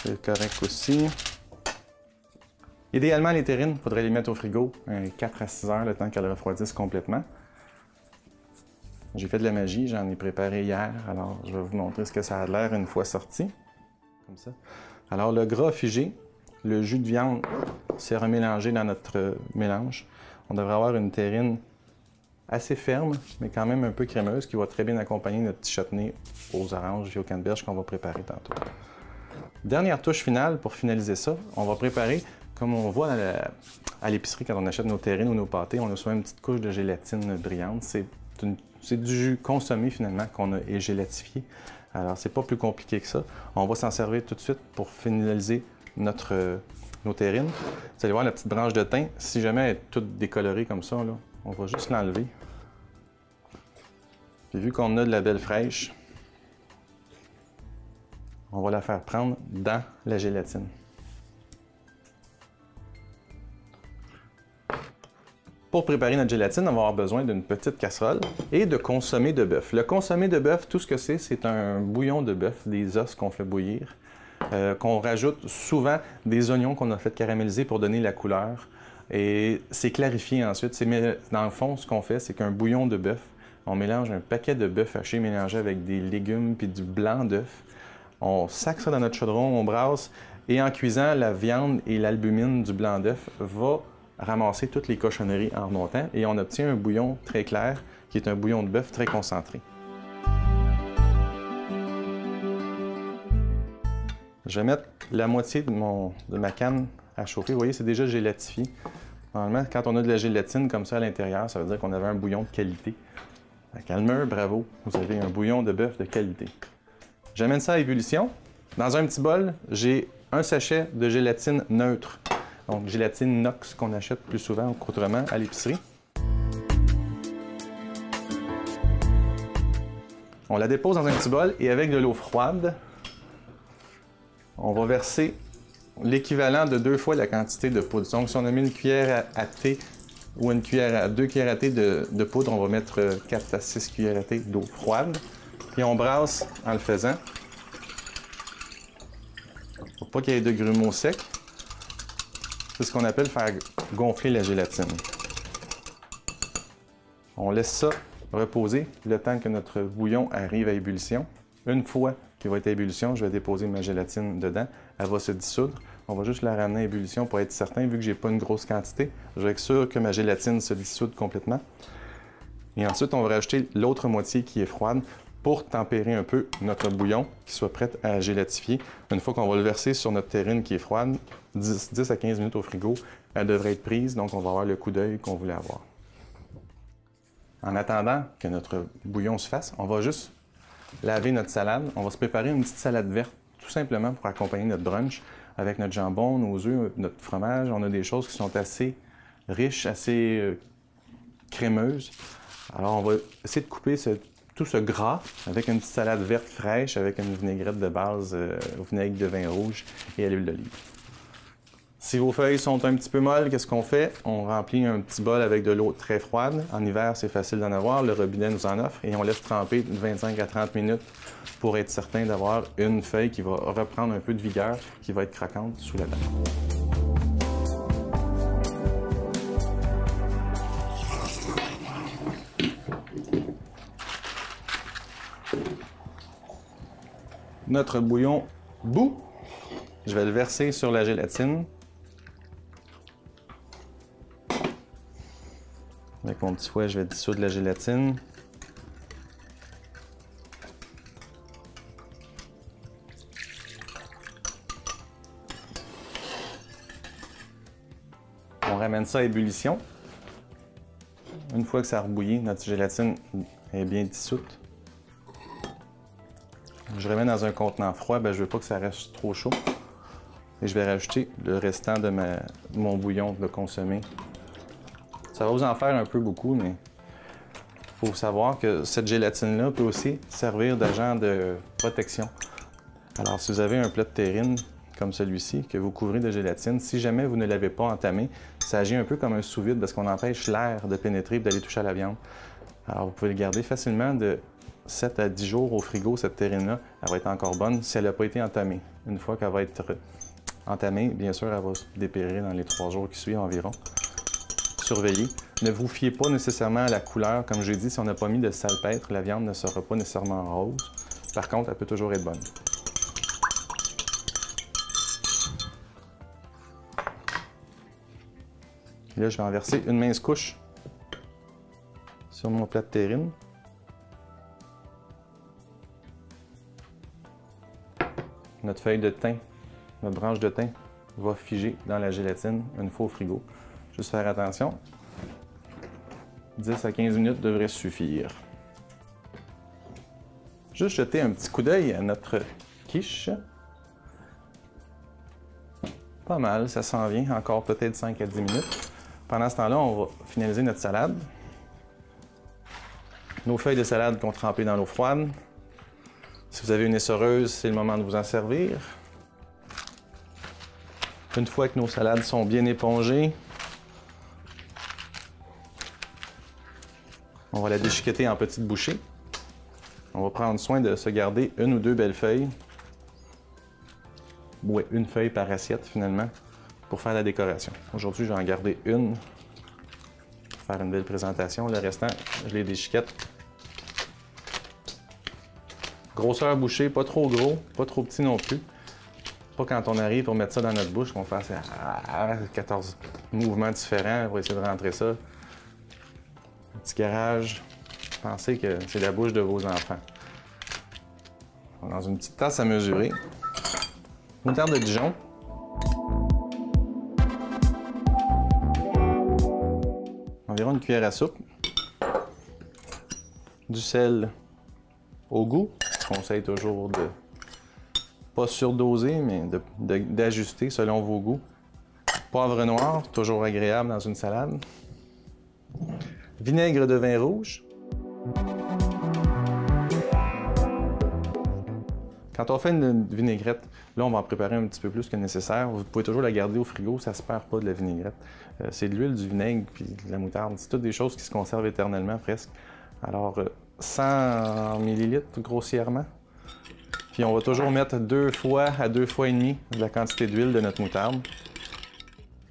C'est correct aussi. Idéalement, les terrines, il faudrait les mettre au frigo 4 à 6 heures, le temps qu'elles refroidissent complètement. J'ai fait de la magie, j'en ai préparé hier, alors je vais vous montrer ce que ça a l'air une fois sorti. Comme ça. Alors, le gras figé, le jus de viande s'est remélangé dans notre mélange. On devrait avoir une terrine assez ferme, mais quand même un peu crémeuse, qui va très bien accompagner notre petit chutney aux oranges et aux canneberges qu'on va préparer tantôt. Dernière touche finale, pour finaliser ça, on va préparer, comme on voit à l'épicerie quand on achète nos terrines ou nos pâtés, on a souvent une petite couche de gélatine brillante. C'est du jus consommé finalement qu'on a gélatifié. Alors, c'est pas plus compliqué que ça. On va s'en servir tout de suite pour finaliser nos terrines. Vous allez voir la petite branche de thym. Si jamais elle est toute décolorée comme ça, là, on va juste l'enlever. Puis vu qu'on a de la belle fraîche, on va la faire prendre dans la gélatine. Pour préparer notre gélatine, on va avoir besoin d'une petite casserole et de consommé de bœuf. Le consommé de bœuf, tout ce que c'est un bouillon de bœuf, des os qu'on fait bouillir, qu'on rajoute souvent des oignons qu'on a fait caraméliser pour donner la couleur. Et c'est clarifié ensuite. Dans le fond, ce qu'on fait, c'est qu'un bouillon de bœuf, on mélange un paquet de bœuf haché mélangé avec des légumes puis du blanc d'œuf. On sac ça dans notre chaudron, on brasse, et en cuisant, la viande et l'albumine du blanc d'œuf va ramasser toutes les cochonneries en remontant, et on obtient un bouillon très clair, qui est un bouillon de bœuf très concentré. Je vais mettre la moitié de ma canne à chauffer. Vous voyez, c'est déjà gélatifié. Normalement, quand on a de la gélatine comme ça à l'intérieur, ça veut dire qu'on avait un bouillon de qualité. À Calmeur, bravo, vous avez un bouillon de bœuf de qualité. J'amène ça à ébullition. Dans un petit bol, j'ai un sachet de gélatine neutre. Donc, gélatine inox qu'on achète plus souvent qu'autrement à l'épicerie. On la dépose dans un petit bol et avec de l'eau froide, on va verser l'équivalent de 2 fois la quantité de poudre. Donc, si on a mis une cuillère à thé ou 2 cuillères à thé de poudre, on va mettre 4 à 6 cuillères à thé d'eau froide. Puis on brasse en le faisant pour pas qu'il y ait de grumeaux secs. C'est ce qu'on appelle faire gonfler la gélatine. On laisse ça reposer le temps que notre bouillon arrive à ébullition. Une fois qu'il va être à ébullition, je vais déposer ma gélatine dedans. Elle va se dissoudre. On va juste la ramener à ébullition pour être certain, vu que j'ai pas une grosse quantité. Je vais être sûr que ma gélatine se dissoude complètement. Et ensuite, on va rajouter l'autre moitié qui est froide pour tempérer un peu notre bouillon, qui soit prêt à gélatifier. Une fois qu'on va le verser sur notre terrine qui est froide, 10 à 15 minutes au frigo, elle devrait être prise, donc on va avoir le coup d'œil qu'on voulait avoir. En attendant que notre bouillon se fasse, on va juste laver notre salade. On va se préparer une petite salade verte, tout simplement pour accompagner notre brunch avec notre jambon, nos œufs, notre fromage. On a des choses qui sont assez riches, assez crémeuses. Alors, on va essayer de couper tout ce gras avec une petite salade verte fraîche, avec une vinaigrette de base au vinaigre de vin rouge et à l'huile d'olive. Si vos feuilles sont un petit peu molles, qu'est-ce qu'on fait? On remplit un petit bol avec de l'eau très froide. En hiver, c'est facile d'en avoir. Le robinet nous en offre. Et on laisse tremper de 25 à 30 minutes pour être certain d'avoir une feuille qui va reprendre un peu de vigueur, qui va être croquante sous la dent. Notre bouillon bout. Je vais le verser sur la gélatine. Avec mon petit fouet, je vais dissoudre la gélatine. On ramène ça à ébullition. Une fois que ça a rebouillé, notre gélatine est bien dissoute. Je remets dans un contenant froid, je ne veux pas que ça reste trop chaud. Et je vais rajouter le restant de mon bouillon de consommé. Ça va vous en faire un peu beaucoup, mais il faut savoir que cette gélatine-là peut aussi servir d'agent de protection. Alors, si vous avez un plat de terrine comme celui-ci, que vous couvrez de gélatine, si jamais vous ne l'avez pas entamé, ça agit un peu comme un sous-vide parce qu'on empêche l'air de pénétrer et d'aller toucher à la viande. Alors, vous pouvez le garder facilement de 7 à 10 jours au frigo, cette terrine-là. Elle va être encore bonne si elle n'a pas été entamée. Une fois qu'elle va être entamée, bien sûr, elle va se dépérir dans les 3 jours qui suivent environ. Surveillez. Ne vous fiez pas nécessairement à la couleur. Comme je l'ai dit, si on n'a pas mis de salpêtre, la viande ne sera pas nécessairement rose. Par contre, elle peut toujours être bonne. Et là, je vais en verser une mince couche sur mon plat de terrine. Notre feuille de thym, notre branche de thym va figer dans la gélatine une fois au frigo. Juste faire attention. 10 à 15 minutes devrait suffire. Juste jeter un petit coup d'œil à notre quiche. Pas mal, ça s'en vient. Encore peut-être 5 à 10 minutes. Pendant ce temps-là, on va finaliser notre salade. Nos feuilles de salade qu'on trempées dans l'eau froide. Si vous avez une essoreuse, c'est le moment de vous en servir. Une fois que nos salades sont bien épongées, on va la déchiqueter en petites bouchées. On va prendre soin de se garder une ou deux belles feuilles. Ouais, une feuille par assiette finalement, pour faire la décoration. Aujourd'hui, je vais en garder une pour faire une belle présentation. Le restant, je les déchiquette. Grosseur bouchée, pas trop gros, pas trop petit non plus. Pas quand on arrive pour mettre ça dans notre bouche qu'on fasse 14 mouvements différents pour essayer de rentrer ça. Un petit garage. Pensez que c'est la bouche de vos enfants. Dans une petite tasse à mesurer. Moutarde de Dijon. Environ une cuillère à soupe. Du sel au goût. Je conseille toujours de pas surdoser, mais d'ajuster selon vos goûts. Poivre noir, toujours agréable dans une salade. Vinaigre de vin rouge. Quand on fait une vinaigrette, là, on va en préparer un petit peu plus que nécessaire. Vous pouvez toujours la garder au frigo, ça ne se perd pas de la vinaigrette. C'est de l'huile, du vinaigre puis de la moutarde. C'est toutes des choses qui se conservent éternellement presque. Alors, 100 ml grossièrement. Puis on va toujours mettre 2 fois à 2 fois et demi de la quantité d'huile de notre moutarde.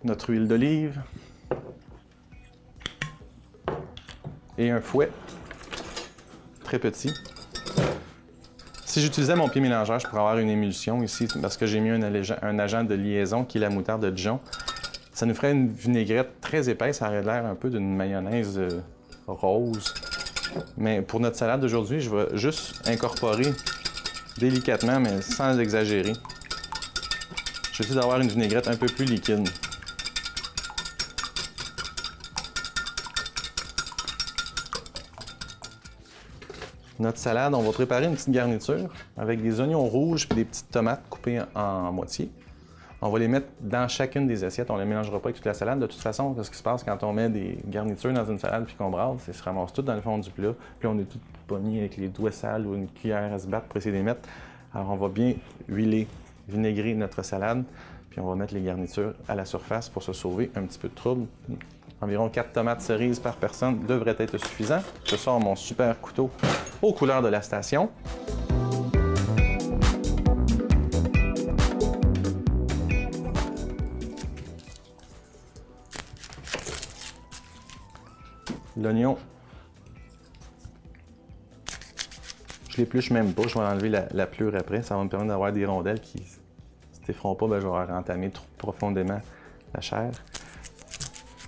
Notre huile d'olive. Et un fouet très petit. Si j'utilisais mon pied mélangeur, je pourrais avoir une émulsion ici parce que j'ai mis un agent de liaison qui est la moutarde de Dijon. Ça nous ferait une vinaigrette très épaisse, ça aurait l'air un peu d'une mayonnaise rose. Mais pour notre salade d'aujourd'hui, je vais juste incorporer délicatement, mais sans exagérer. Je vais essayer d'avoir une vinaigrette un peu plus liquide. Notre salade, on va préparer une petite garniture avec des oignons rouges et des petites tomates coupées en moitié. On va les mettre dans chacune des assiettes. On ne les mélangera pas avec toute la salade. De toute façon, ce qui se passe quand on met des garnitures dans une salade puis qu'on brasse, c'est que ça se ramasse tout dans le fond du plat. Puis on est tout pogné avec les doigts sales ou une cuillère à se battre pour essayer de les mettre. Alors on va bien huiler, vinaigrer notre salade. Puis on va mettre les garnitures à la surface pour se sauver un petit peu de trouble. Environ 4 tomates cerises par personne devrait être suffisant. Je sors mon super couteau aux couleurs de la station. L'oignon, je l'épluche même pas, je vais enlever la pleure après. Ça va me permettre d'avoir des rondelles qui, si ne feront pas, ben, je vais entamer trop profondément la chair.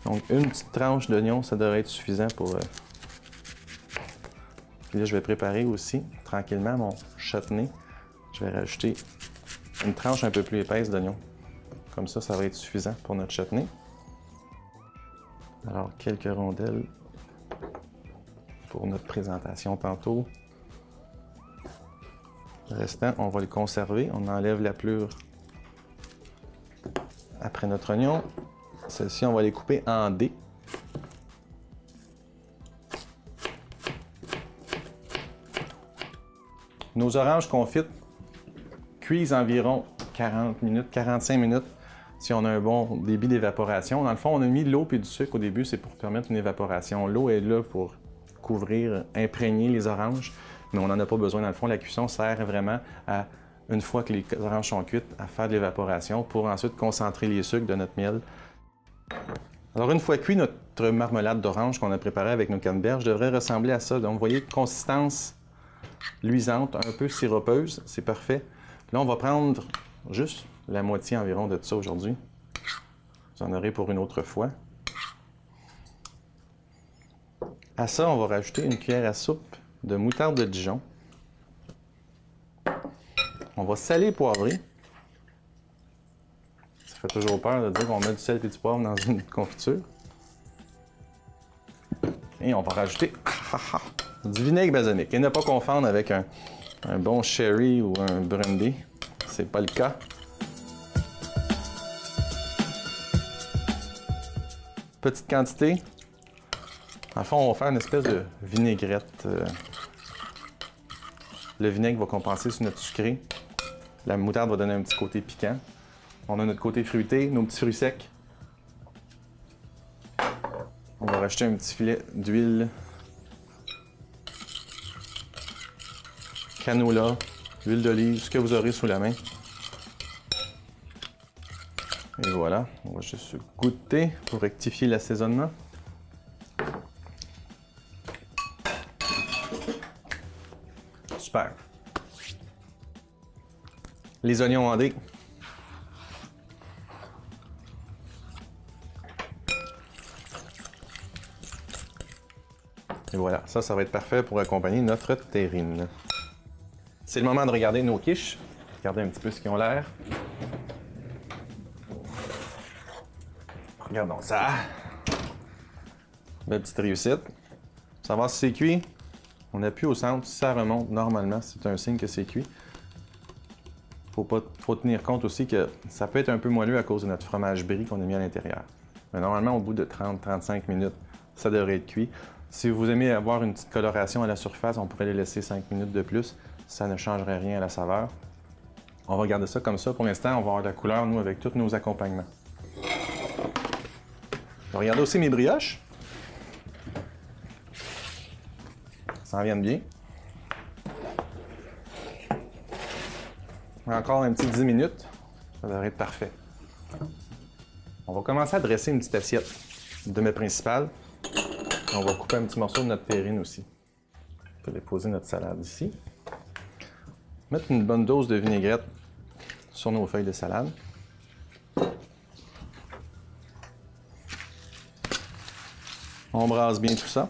Donc, une petite tranche d'oignon, ça devrait être suffisant pour... Puis là, je vais préparer aussi, tranquillement, mon chutney. Je vais rajouter une tranche un peu plus épaisse d'oignon. Comme ça va être suffisant pour notre chutney. Alors, quelques rondelles pour notre présentation tantôt. Le restant, on va le conserver. On enlève la pleure après notre oignon. Celles-ci, on va les couper en dés. Nos oranges confites cuisent environ 40 minutes, 45 minutes si on a un bon débit d'évaporation. Dans le fond, on a mis de l'eau et du sucre au début, c'est pour permettre une évaporation. L'eau est là pour couvrir, imprégner les oranges, mais on n'en a pas besoin dans le fond. La cuisson sert vraiment à, une fois que les oranges sont cuites, à faire de l'évaporation pour ensuite concentrer les sucres de notre miel. Alors une fois cuit, notre marmelade d'orange qu'on a préparée avec nos canneberges devrait ressembler à ça. Donc vous voyez, consistance luisante, un peu siropeuse, c'est parfait. Là, on va prendre juste la moitié environ de ça aujourd'hui. Vous en aurez pour une autre fois. À ça, on va rajouter une cuillère à soupe de moutarde de Dijon. On va saler et poivrer. Ça fait toujours peur de dire qu'on met du sel et du poivre dans une confiture. Et on va rajouter du vinaigre balsamique. Et ne pas confondre avec un bon sherry ou un brandy. C'est pas le cas. Petite quantité. En fond, on va faire une espèce de vinaigrette. Le vinaigre va compenser sur notre sucré. La moutarde va donner un petit côté piquant. On a notre côté fruité, nos petits fruits secs. On va rajouter un petit filet d'huile. Canola, huile d'olive, ce que vous aurez sous la main. Et voilà, on va juste goûter pour rectifier l'assaisonnement. Super. Les oignons en dés. Et voilà, ça va être parfait pour accompagner notre terrine. C'est le moment de regarder nos quiches. Regardez un petit peu ce qu'ils ont l'air. Regardons ça. Belle petite réussite. Savoir si c'est cuit. On appuie au centre, si ça remonte normalement, c'est un signe que c'est cuit. Faut tenir compte aussi que ça peut être un peu moelleux à cause de notre fromage brie qu'on a mis à l'intérieur. Mais normalement, au bout de 30-35 minutes, ça devrait être cuit. Si vous aimez avoir une petite coloration à la surface, on pourrait les laisser 5 minutes de plus. Ça ne changerait rien à la saveur. On va garder ça comme ça. Pour l'instant, on va avoir la couleur, nous, avec tous nos accompagnements. Regardez aussi mes brioches. Ça en vient bien. Encore un petit 10 minutes. Ça devrait être parfait. On va commencer à dresser une petite assiette de mets principal. On va couper un petit morceau de notre terrine aussi. On peut déposer notre salade ici. Mettre une bonne dose de vinaigrette sur nos feuilles de salade. On brasse bien tout ça.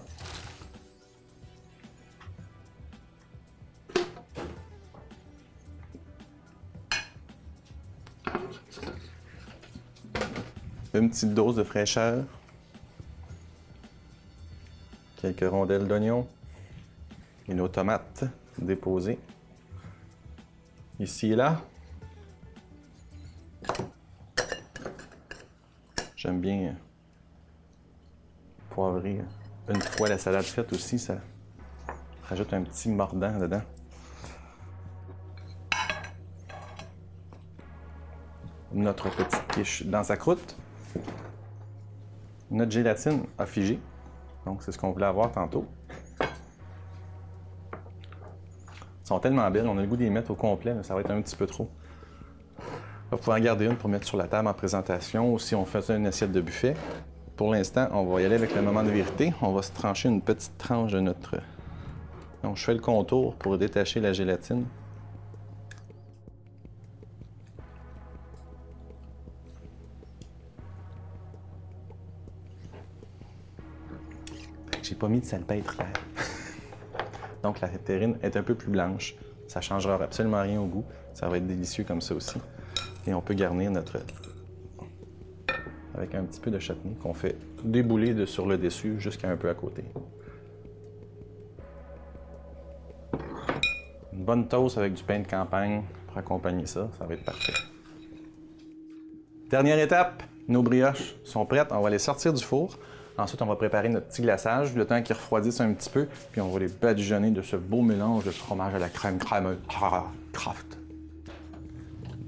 Une petite dose de fraîcheur. Quelques rondelles d'oignon. Et nos tomates déposées. Ici et là. J'aime bien poivrer une fois la salade faite aussi, ça rajoute un petit mordant dedans. Notre petite quiche dans sa croûte. Notre gélatine a figé, donc c'est ce qu'on voulait avoir tantôt. Elles sont tellement belles, on a le goût d'y mettre au complet, mais ça va être un petit peu trop. On va pouvoir en garder une pour mettre sur la table en présentation ou si on faisait une assiette de buffet. Pour l'instant, on va y aller avec le moment de vérité. On va se trancher une petite tranche de notre... Donc, je fais le contour pour détacher la gélatine. J'ai pas mis de salpêtre là. Donc, la terrine est un peu plus blanche. Ça ne changera absolument rien au goût. Ça va être délicieux comme ça aussi. Et on peut garnir notre... avec un petit peu de chutney qu'on fait débouler sur le dessus jusqu'à un peu à côté. Une bonne toast avec du pain de campagne pour accompagner ça, ça va être parfait. Dernière étape, nos brioches sont prêtes. On va les sortir du four. Ensuite, on va préparer notre petit glaçage, le temps qu'ils refroidissent un petit peu, puis on va les badigeonner de ce beau mélange de fromage à la crème crémeuse. Kraft.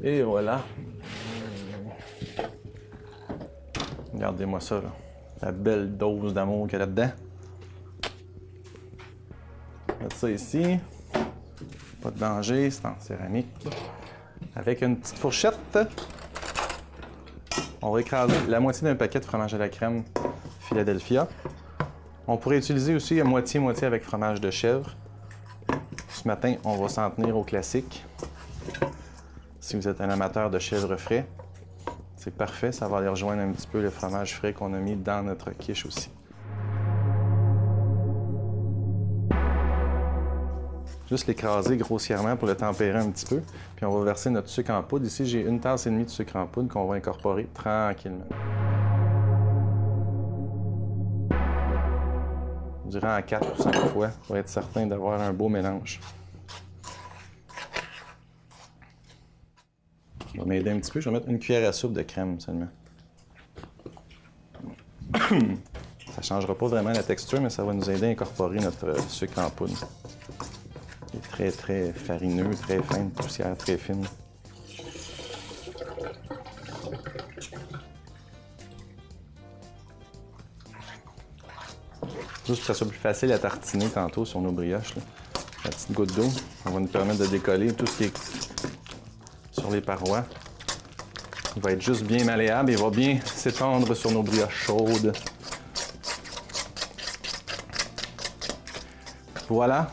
Et voilà. Regardez-moi ça, là. La belle dose d'amour qu'il y a là-dedans. Mettre ça ici. Pas de danger, c'est en céramique. Avec une petite fourchette, on va écraser la moitié d'un paquet de fromage à la crème Philadelphia. On pourrait utiliser aussi moitié-moitié avec fromage de chèvre. Ce matin, on va s'en tenir au classique. Si vous êtes un amateur de chèvre frais, c'est parfait. Ça va aller rejoindre un petit peu le fromage frais qu'on a mis dans notre quiche aussi. Juste l'écraser grossièrement pour le tempérer un petit peu. Puis on va verser notre sucre en poudre. Ici, j'ai 1,5 tasse de sucre en poudre qu'on va incorporer tranquillement. Durant 4 ou 5 fois pour être certain d'avoir un beau mélange. Ça va m'aider un petit peu. Je vais mettre une cuillère à soupe de crème seulement. Ça ne changera pas vraiment la texture, mais ça va nous aider à incorporer notre sucre en poudre. Il est très, très farineux, très fin, une poussière très fine. Juste pour que ça soit plus facile à tartiner tantôt sur nos brioches, là. La petite goutte d'eau, ça va nous permettre de décoller tout ce qui est sur les parois. Il va être juste bien malléable et il va bien s'étendre sur nos brioches chaudes. Voilà.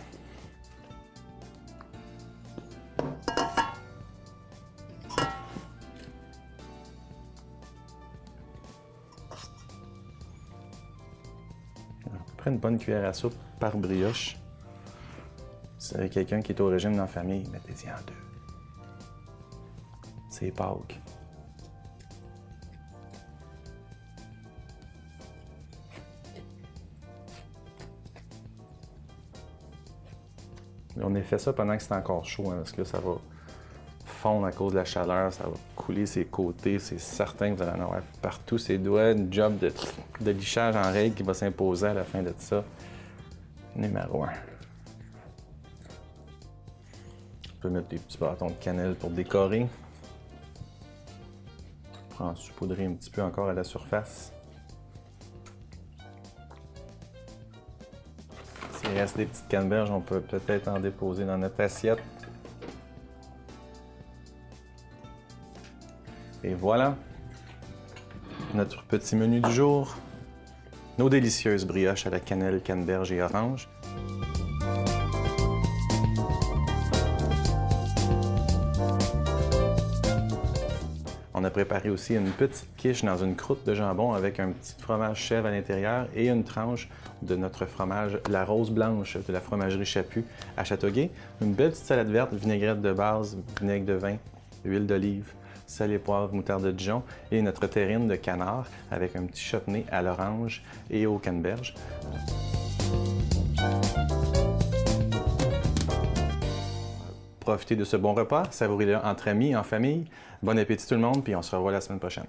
Une bonne cuillère à soupe par brioche. Si vous avez quelqu'un qui est au régime dans la famille, mettez-y en 2. C'est Pâques. On a fait ça pendant que c'est encore chaud, hein, parce que là, ça va fondre à cause de la chaleur, ça va couler ses côtés, c'est certain que vous allez en avoir partout ses doigts, une job de lichage en règle qui va s'imposer à la fin de ça. Numéro 1. On peut mettre des petits bâtons de cannelle pour décorer. On va en saupoudrer un petit peu encore à la surface. S'il reste des petites canneberges, on peut peut-être en déposer dans notre assiette. Et voilà, notre petit menu du jour. Nos délicieuses brioches à la cannelle, canneberge et orange. On a préparé aussi une petite quiche dans une croûte de jambon avec un petit fromage chèvre à l'intérieur et une tranche de notre fromage, la rose blanche de la fromagerie Chaput à Châteauguay. Une belle petite salade verte, vinaigrette de base, vinaigre de vin, huile d'olive, sel et poivre, moutarde de Dijon et notre terrine de canard avec un petit chutney à l'orange et au canneberge. Profitez de ce bon repas, savourez-le entre amis, en famille. Bon appétit tout le monde, puis on se revoit la semaine prochaine.